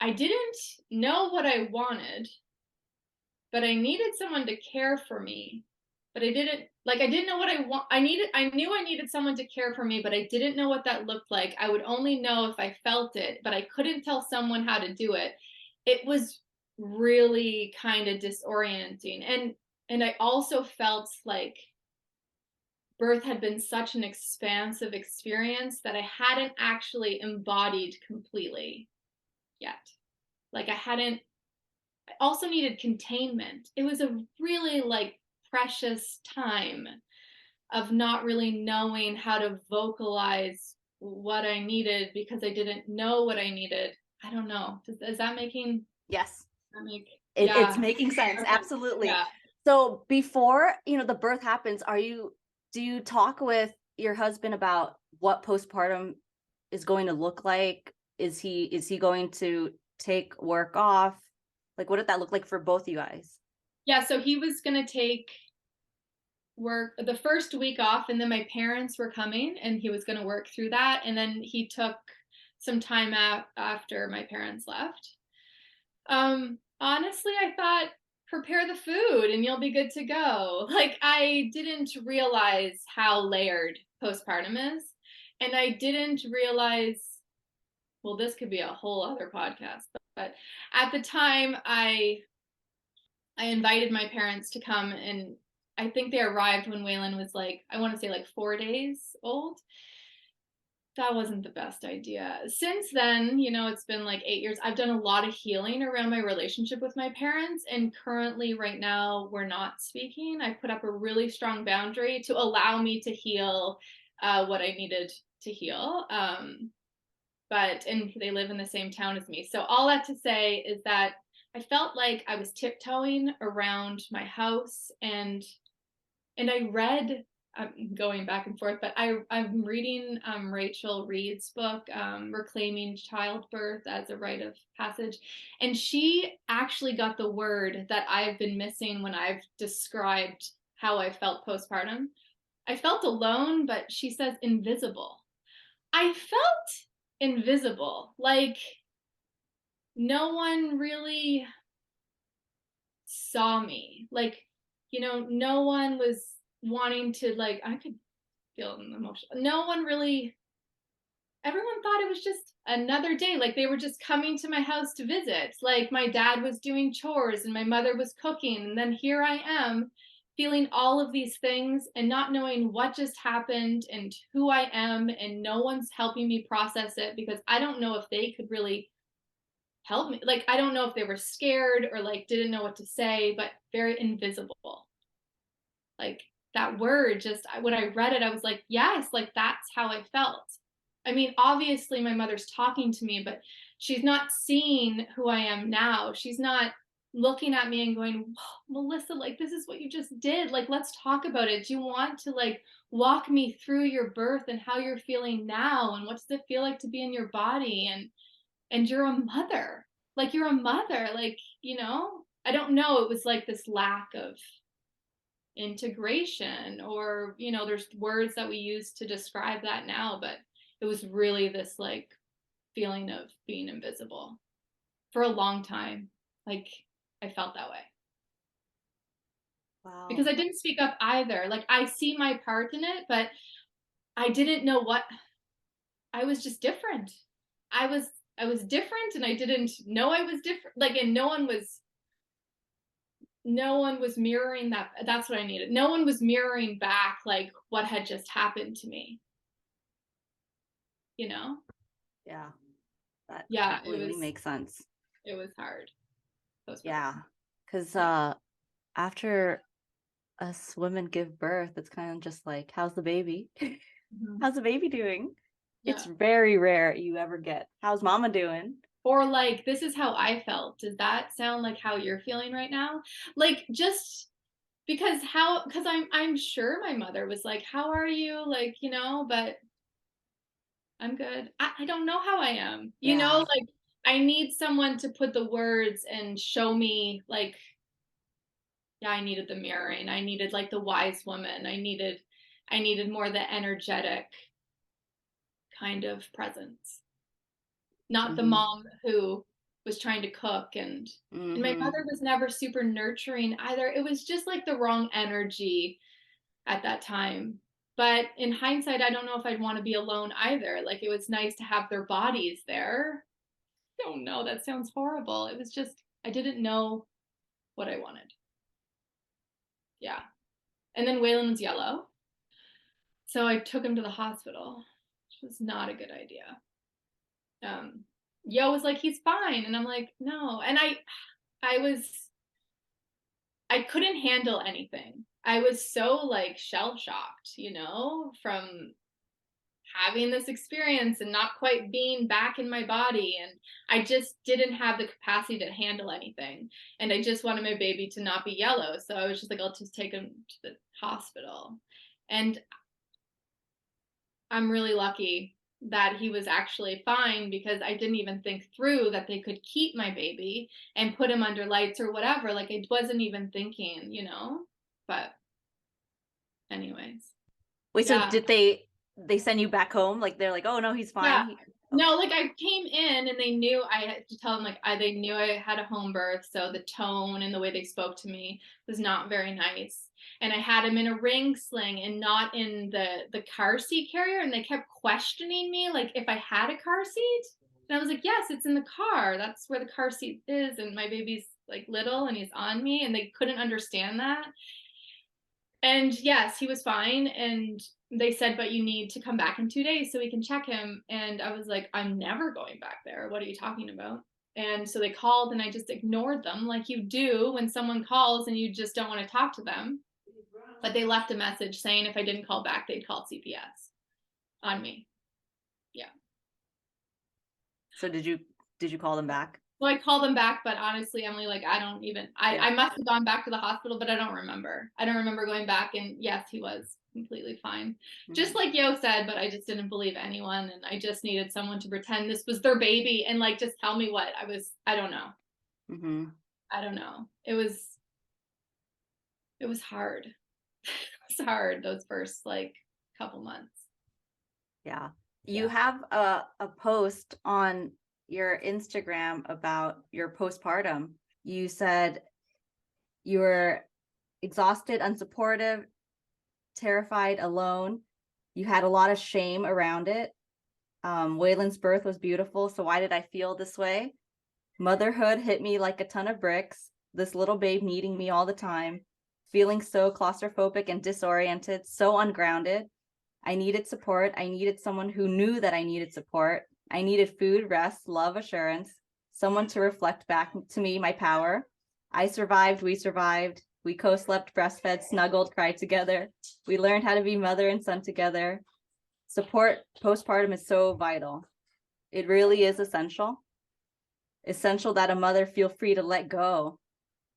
I didn't know what I wanted, but I needed someone to care for me. But I didn't know what I want. I knew I needed someone to care for me, but I didn't know what that looked like. I would only know if I felt it, but I couldn't tell someone how to do it. It was really kind of disorienting. And I also felt like birth had been such an expansive experience that I hadn't actually embodied completely yet. Like I also needed containment. It was a really like precious time of not really knowing how to vocalize what I needed because I didn't know what I needed. I don't know. Is that making Yes. that make It's yeah. making sense. Okay. Absolutely. Yeah. So before, the birth happens, do you talk with your husband about what postpartum is going to look like? Is he going to take work off? Like, what did that look like for both you guys? Yeah, so he was gonna take work the first week off and then my parents were coming and he was gonna work through that and then he took some time out after my parents left. Honestly, I thought prepare the food and you'll be good to go. Like I didn't realize how layered postpartum is, and I didn't realize well, this could be a whole other podcast, but at the time I invited my parents to come and I think they arrived when Waylon was like, I want to say like 4 days old. That wasn't the best idea. Since then, it's been like 8 years. I've done a lot of healing around my relationship with my parents. And currently, right now, we're not speaking. I put up a really strong boundary to allow me to heal what I needed to heal. And they live in the same town as me. So, all that to say is that I felt like I was tiptoeing around my house and I read I'm going back and forth, but I'm reading Rachel Reed's book, Reclaiming Childbirth as a Rite of Passage. And she actually got the word that I've been missing when I've described how I felt postpartum. I felt alone, but she says invisible. I felt invisible, like no one really saw me. Like, no one was wanting to, like, I could feel an emotion. No one really, everyone thought it was just another day. Like they were just coming to my house to visit. Like my dad was doing chores and my mother was cooking. And then here I am feeling all of these things and not knowing what just happened and who I am. And no one's helping me process it because I don't know if they could really help me. Like, I don't know if they were scared or like didn't know what to say, but very invisible. Like that word just when I read it, I was like, yes, like that's how I felt. I mean, obviously my mother's talking to me, but she's not seeing who I am now. She's not looking at me and going, Melissa, like, this is what you just did. Like, let's talk about it. Do you want to like walk me through your birth and how you're feeling now? And what does it feel like to be in your body? And you're a mother. Like, you're a mother. Like, I don't know. It was like this lack of integration, or there's words that we use to describe that now, but it was really this like feeling of being invisible for a long time. Like, I felt that way because Wow. I didn't speak up either. Like, I see my part in it, but I didn't know what. I was just different. I was different, and I didn't know I was different. Like, and no one was mirroring that. That's what I needed. No one was mirroring back like what had just happened to me. You know? Yeah. That Yeah, it completely was makes sense. it was hard. Yeah. Postpartum. Because Yeah. after us women give birth, it's kind of just like, how's the baby? Mhm. How's the baby doing? It's Yeah. very rare you ever get, how's mama doing? Or like, this is how I felt. Does that sound like how you're feeling right now? Like, just because I'm sure my mother was like, how are you? Like, but I'm good. I don't know how I am. Yeah. Like, I need someone to put the words and show me, like, yeah, I needed the mirroring. I needed like the wise woman. I needed more the energetic kind of presence. Not the Mm-hmm. mom who was trying to cook, and my Mm-hmm. mother was never super nurturing either. It was just like the wrong energy at that time. But in hindsight, I don't know if I'd want to be alone either. Like, it was nice to have their bodies there. I don't know, that sounds horrible. It was just I didn't know what I wanted. Yeah. And then Waylon was yellow. So I took him to the hospital, which was not a good idea. Um Yo was like, he's fine. And I'm like, no. And I couldn't handle anything. I was so like shell shocked, from having this experience and not quite being back in my body. And I just didn't have the capacity to handle anything. And I just wanted my baby to not be yellow. So I was just like, I'll just take him to the hospital. And I'm really lucky that he was actually fine, because I didn't even think through that they could keep my baby and put him under lights or whatever. Like, I wasn't even thinking. But anyways, Wait, so yeah. did they send you back home? Like they're like, oh no, he's fine. Yeah. Okay. No, like, I came in and they knew I had to tell them, like, they knew I had a home birth, so the tone and the way they spoke to me was not very nice. And I had him in a ring sling and not in the car seat carrier, and they kept questioning me like if I had a car seat. And I was like, yes, it's in the car. That's where the car seat is, and my baby's like little and he's on me, and they couldn't understand that. And yes, he was fine. And they said, but you need to come back in 2 days so we can check him. And I was like, I'm never going back there. What are you talking about? And so they called, and I just ignored them, like you do when someone calls and you just don't want to talk to them. But they left a message saying if I didn't call back, they'd call CPS on me. Yeah. So did you call them back? So I called them back, but honestly, Emily, like, I don't even, I Yeah. must have gone back to the hospital, but I don't remember. I don't remember going back. And yes, he was completely fine. Just Mm-hmm. like Yo said, but I just didn't believe anyone. And I just needed someone to pretend this was their baby and like just tell me what I don't know. Mm-hmm. I don't know. It was hard. It was hard those first like couple months. Yeah. You Yeah. have a post on your Instagram about your postpartum. You said you were exhausted, unsupportive, terrified, alone. You had a lot of shame around it. Waylon's birth was beautiful, so why did I feel this way? Motherhood hit me like a ton of bricks. This little babe needing me all the time, feeling so claustrophobic and disoriented, so ungrounded. I needed support. I needed someone who knew that I needed support. I needed food, rest, love, assurance, someone to reflect back to me my power. I survived. We survived. We co-slept, breastfed, snuggled, cried together. We learned how to be mother and son together. Support postpartum is so vital. It really is essential. Essential that a mother feel free to let go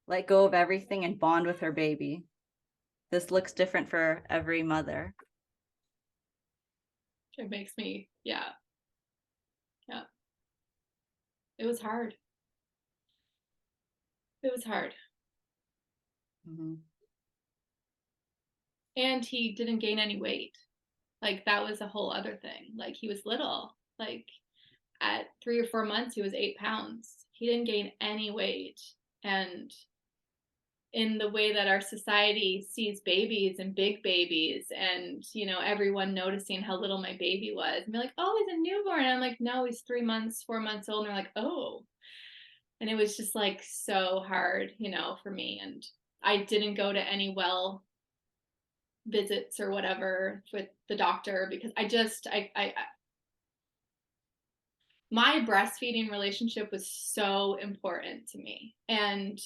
of everything and bond with her baby. This looks different for every mother. It makes me, yeah. It was hard. It was hard. Mm-hmm. And he didn't gain any weight. Like, that was a whole other thing. Like, he was little. Like, at 3 or 4 months, he was 8 pounds. He didn't gain any weight. And in the way that our society sees babies and big babies, and, you know, everyone noticing how little my baby was, and be like, oh, he's a newborn. And I'm like, no, he's 3 months, 4 months old. And they're like, oh. And it was just like so hard, you know, for me. And I didn't go to any well visits or whatever with the doctor, because my breastfeeding relationship was so important to me. And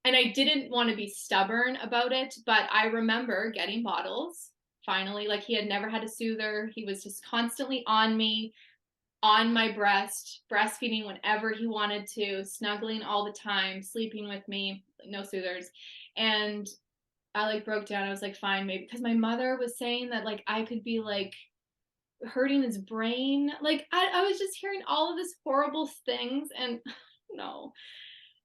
I didn't want to be stubborn about it, but I remember getting bottles finally. Like, he had never had a soother. He was just constantly on me, on my breast, breastfeeding whenever he wanted to, snuggling all the time, sleeping with me, no soothers. And I like broke down. I was like, fine, maybe, because my mother was saying that like I could be like hurting his brain. Like, I was just hearing all of this horrible things, and no.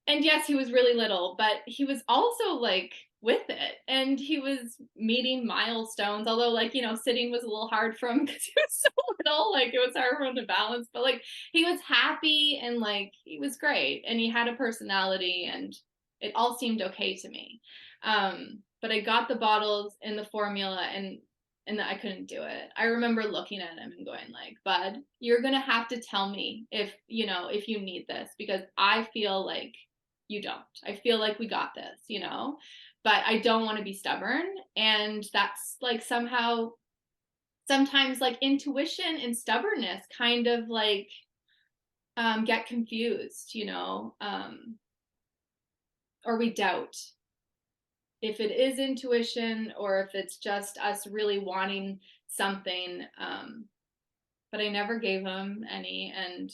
And yes, he was really little, but he was also like with it, and he was meeting milestones. Although, like, you know, sitting was a little hard for him because he was so little. Like, it was hard for him to balance, but like he was happy, and like he was great, and he had a personality, and it all seemed okay to me. But I got the bottles and the formula, and I couldn't do it. I remember looking at him and going like, bud, you're gonna have to tell me if, you know, if you need this, because I feel like you don't. I feel like we got this, you know, but I don't want to be stubborn. And that's like somehow, sometimes like intuition and stubbornness kind of like get confused, you know, or we doubt if it is intuition or if it's just us really wanting something. But I never gave him any, and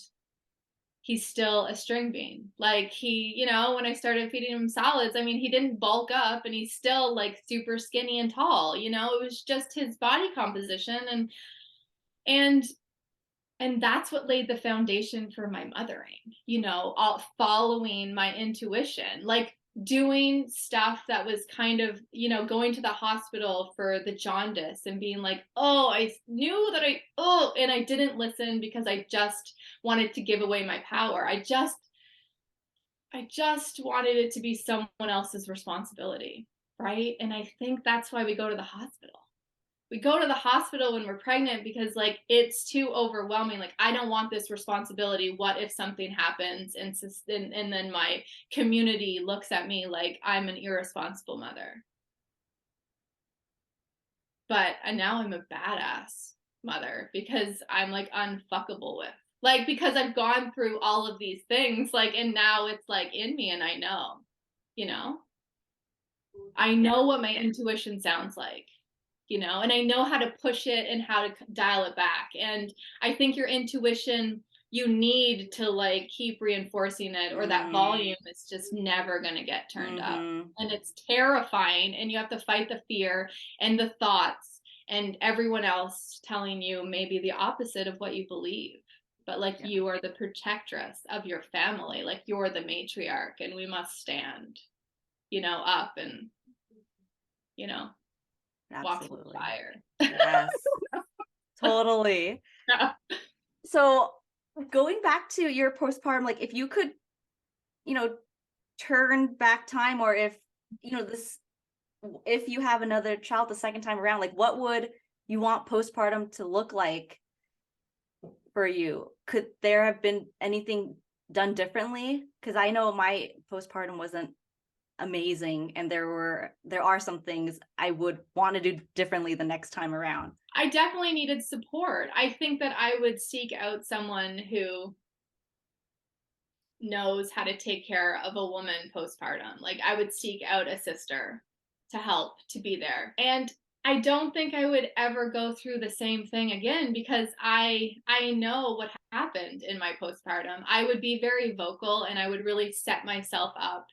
he's still a string bean. Like, he, you know, when I started feeding him solids, I mean, he didn't bulk up, and he's still like super skinny and tall, you know, it was just his body composition. And and that's what laid the foundation for my mothering, you know, all following my intuition, like doing stuff that was kind of, you know, going to the hospital for the jaundice and being like, oh, I knew that and I didn't listen because I just wanted to give away my power. I just wanted it to be someone else's responsibility, right? And I think that's why we go to the hospital. We go to the hospital when we're pregnant because like it's too overwhelming. Like, I don't want this responsibility. What if something happens, and then my community looks at me like I'm an irresponsible mother? But now I'm a badass mother because I'm like unfuckable with, like, because I've gone through all of these things, like, and now it's like in me, and I know, you know, I know what my intuition sounds like, you know, and I know how to push it and how to dial it back. And I think your intuition, you need to like keep reinforcing it, or that volume is just never going to get turned up. And it's terrifying, and you have to fight the fear and the thoughts and everyone else telling you maybe the opposite of what you believe. But like, you are the protectress of your family, like you're the matriarch, and we must stand, you know, up and, you know, walk through the fire. Yes. Totally. Yeah. So going back to your postpartum, like if you could, you know, turn back time, or if, you know, if you have another child the second time around, like what would you want postpartum to look like for you? Could there have been anything done differently? Because I know my postpartum wasn't amazing, and there are some things I would want to do differently the next time around. I definitely needed support. I think that I would seek out someone who knows how to take care of a woman postpartum. Like, I would seek out a sister to help, to be there. And I don't think I would ever go through the same thing again because I know what happened in my postpartum. I would be very vocal and I would really set myself up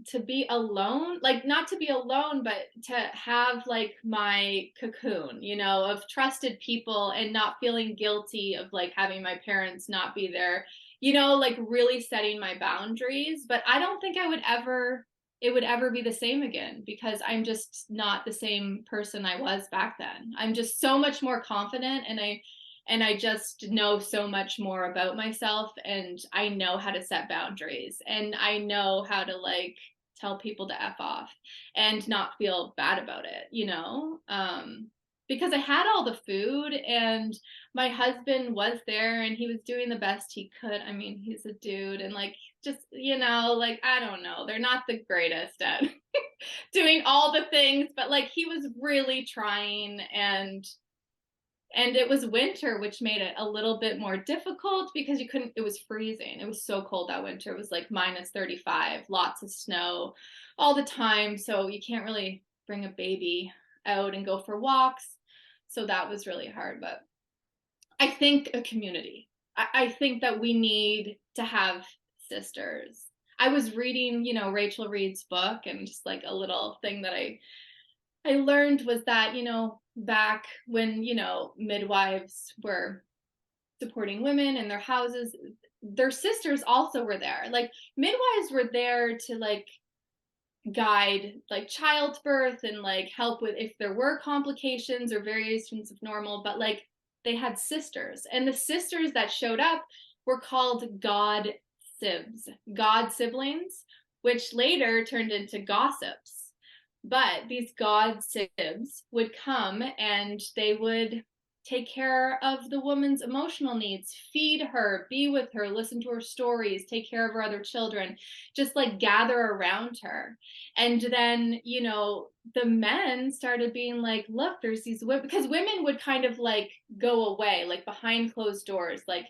to be alone, like not to be alone, but to have like my cocoon, you know, of trusted people and not feeling guilty of like having my parents not be there, you know, like really setting my boundaries. But I don't think it would ever be the same again because I'm just not the same person I was back then. I'm just so much more confident and I just know so much more about myself and I know how to set boundaries and I know how to like tell people to F off and not feel bad about it, you know? Because I had all the food and my husband was there and he was doing the best he could. I mean, he's a dude and like just, you know, like I don't know, they're not the greatest at doing all the things, but like he was really trying and it was winter, which made it a little bit more difficult because you couldn't, it was freezing. It was so cold that winter. It was like minus 35, lots of snow all the time. So you can't really bring a baby out and go for walks. So that was really hard. But I think a community. I think that we need to have sisters. I was reading, you know, Rachel Reed's book and just like a little thing that I learned was that, you know, back when, you know, midwives were supporting women in their houses, their sisters also were there. Like midwives were there to like guide like childbirth and like help with if there were complications or variations of normal, but like they had sisters. And the sisters that showed up were called God siblings, which later turned into gossips. But these god sibs would come and they would take care of the woman's emotional needs, feed her, be with her, listen to her stories, take care of her other children, just like gather around her. And then, you know, the men started being like, look, there's these women, because women would kind of like go away, like behind closed doors, like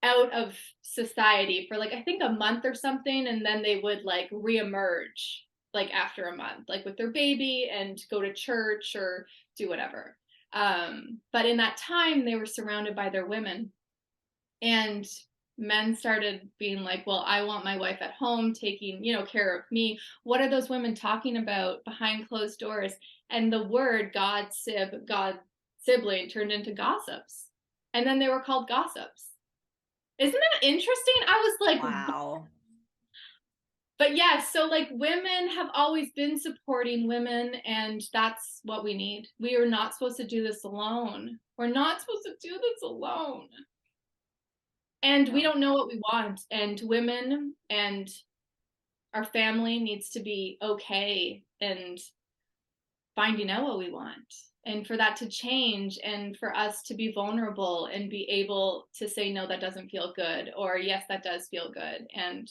out of society for like I think a month or something, and then they would like reemerge like after a month, like with their baby and go to church or do whatever. But in that time, they were surrounded by their women, and men started being like, "Well, I want my wife at home, taking care of me." What are those women talking about behind closed doors? And the word God sibling turned into gossips, and then they were called gossips. Isn't that interesting? I was like, Wow. but yeah, so like women have always been supporting women, and that's what we need. We are not supposed to do this alone. We're not supposed to do this alone. And we No. don't know what we want. And women and our family needs to be okay and finding out what we want. And for that to change and for us to be vulnerable and be able to say, no, that doesn't feel good, or yes, that does feel good. And,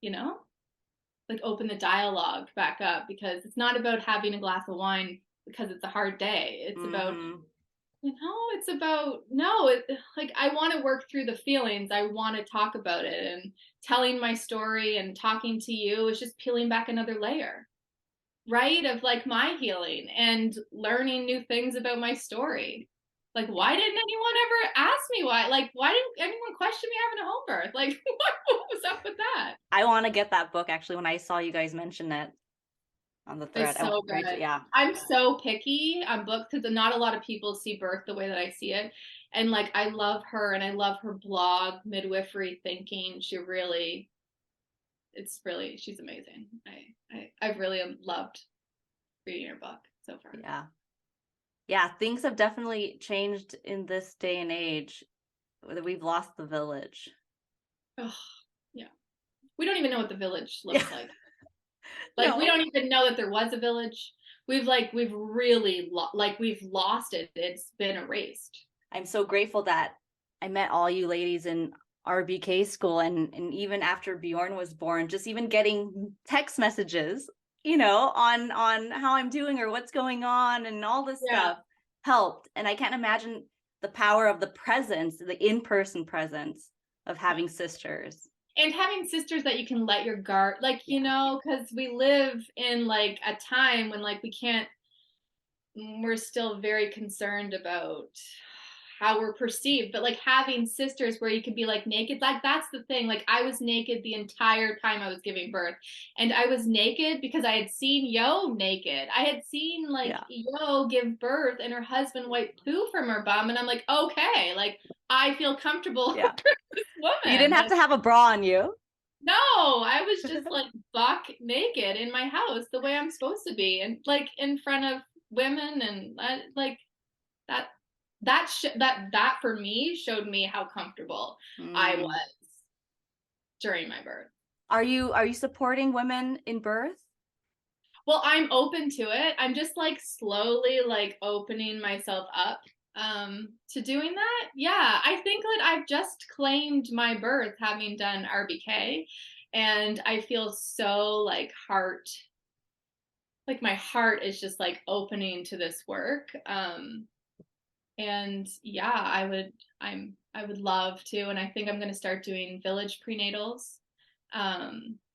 you know, like open the dialogue back up because it's not about having a glass of wine because it's a hard day. It's about, Mm-hmm. it's about, no, like I want to work through the feelings. I want to talk about it, and telling my story and talking to you is just peeling back another layer, right? Of like my healing and learning new things about my story. Like, why didn't anyone ever ask me why? Like, why didn't anyone question me having a home birth? Like, what was up with that? I want to get that book actually when I saw you guys mention it on the thread. It's so Rachel, good. yeah. I'm so picky on books because not a lot of people see birth the way that I see it. And like, I love her and I love her blog, Midwifery Thinking. She's amazing. I've really loved reading her book so far. Yeah. Yeah, things have definitely changed in this day and age. We've lost the village. Oh, yeah. We don't even know what the village looks like. Like, we No. don't even know that there was a village. We've really we've lost it. It's been erased. I'm so grateful that I met all you ladies in RBK school, and even after Bjorn was born, just even getting text messages, on how I'm doing or what's going on and all this Yeah. stuff helped. And I can't imagine the power of the presence, the in-person presence of having sisters. And having sisters that you can let your guard, like, Yeah. because we live in like a time when like we can't we're still very concerned about how we're perceived. But like having sisters where you could be like naked, like that's the thing. Like I was naked the entire time I was giving birth, and I was naked because I had seen Yo naked. I had seen like Yeah. Yo give birth and her husband wipe poo from her bum, and I'm like, okay, like I feel comfortable Yeah. with this You woman. didn't have Like, to have a bra on you. no, I was just like buck naked in my house the way I'm supposed to be, and like in front of women, and like that that for me showed me how comfortable I Mm. was during my birth. Are you supporting women in birth? Well, I'm open to it. I'm just like slowly like opening myself up to doing that. Yeah, I think that I've just claimed my birth having done RBK, and I feel so like my heart is just like opening to this work. And yeah, I would love to, and I think I'm going to start doing village prenatals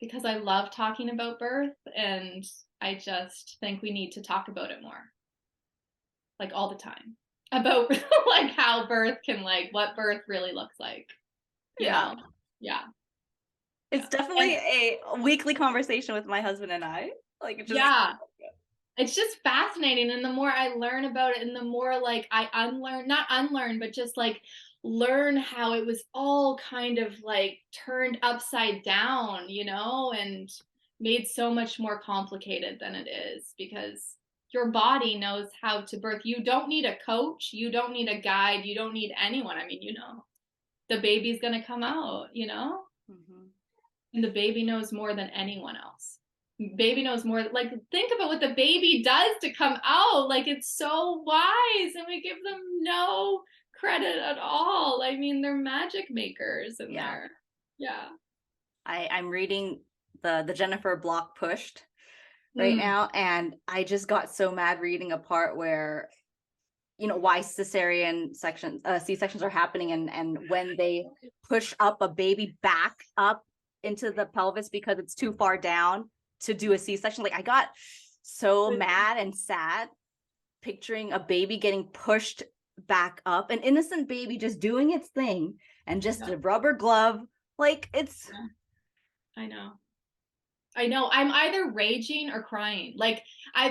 because I love talking about birth, and I just think we need to talk about it more, like all the time, about like how birth can, like what birth really looks like, you Yeah. know? Yeah, It's yeah, definitely and a weekly conversation with my husband and I. Like it just yeah. It's just fascinating, and the more I learn about it and the more like I unlearn, not unlearn, but just like learn how it was all kind of like turned upside down, and made so much more complicated than it is, because your body knows how to birth. You don't need a coach, you don't need a guide, you don't need anyone. I mean, the baby's going to come out, Mhm. and the baby knows more than anyone else. Baby knows more. Like, think about what the baby does to come out. Like, it's so wise, and we give them no credit at all. I mean, they're magic makers in Yeah. there. Yeah. I'm reading the Jennifer Block Pushed right Mm. now, and I just got so mad reading a part where why cesarean sections C-sections are happening, and when they push up a baby back up into the pelvis because it's too far down to do a C-section. Like I got so mad and sad picturing a baby getting pushed back up, an innocent baby just doing its thing, and just Yeah. a rubber glove. Like it's Yeah. I know. I know. I'm either raging or crying. Like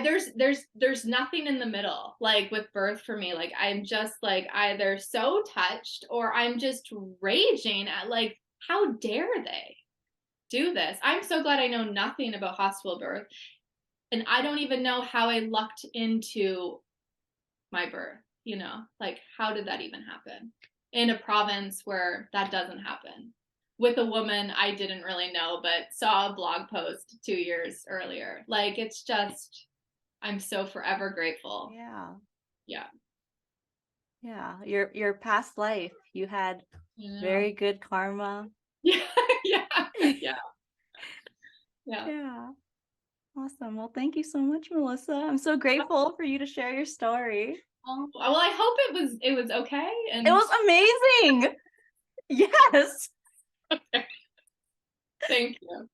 there's nothing in the middle. Like with birth for me, like I'm just like either so touched or I'm just raging at like how dare they do this. I'm so glad I know nothing about hospital birth, and I don't even know how I lucked into my birth, like how did that even happen in a province where that doesn't happen, with a woman I didn't really know but saw a blog post 2 years earlier. Like it's just, I'm so forever grateful. yeah, Yeah. yeah. Your past life, you had Yeah. very good karma. Yeah. Yeah. Yeah. Yeah. Yeah. Awesome. Well, thank you so much, Melissa. I'm so grateful for you to share your story. Well, I hope it was okay. It And was amazing. Yes. thank you.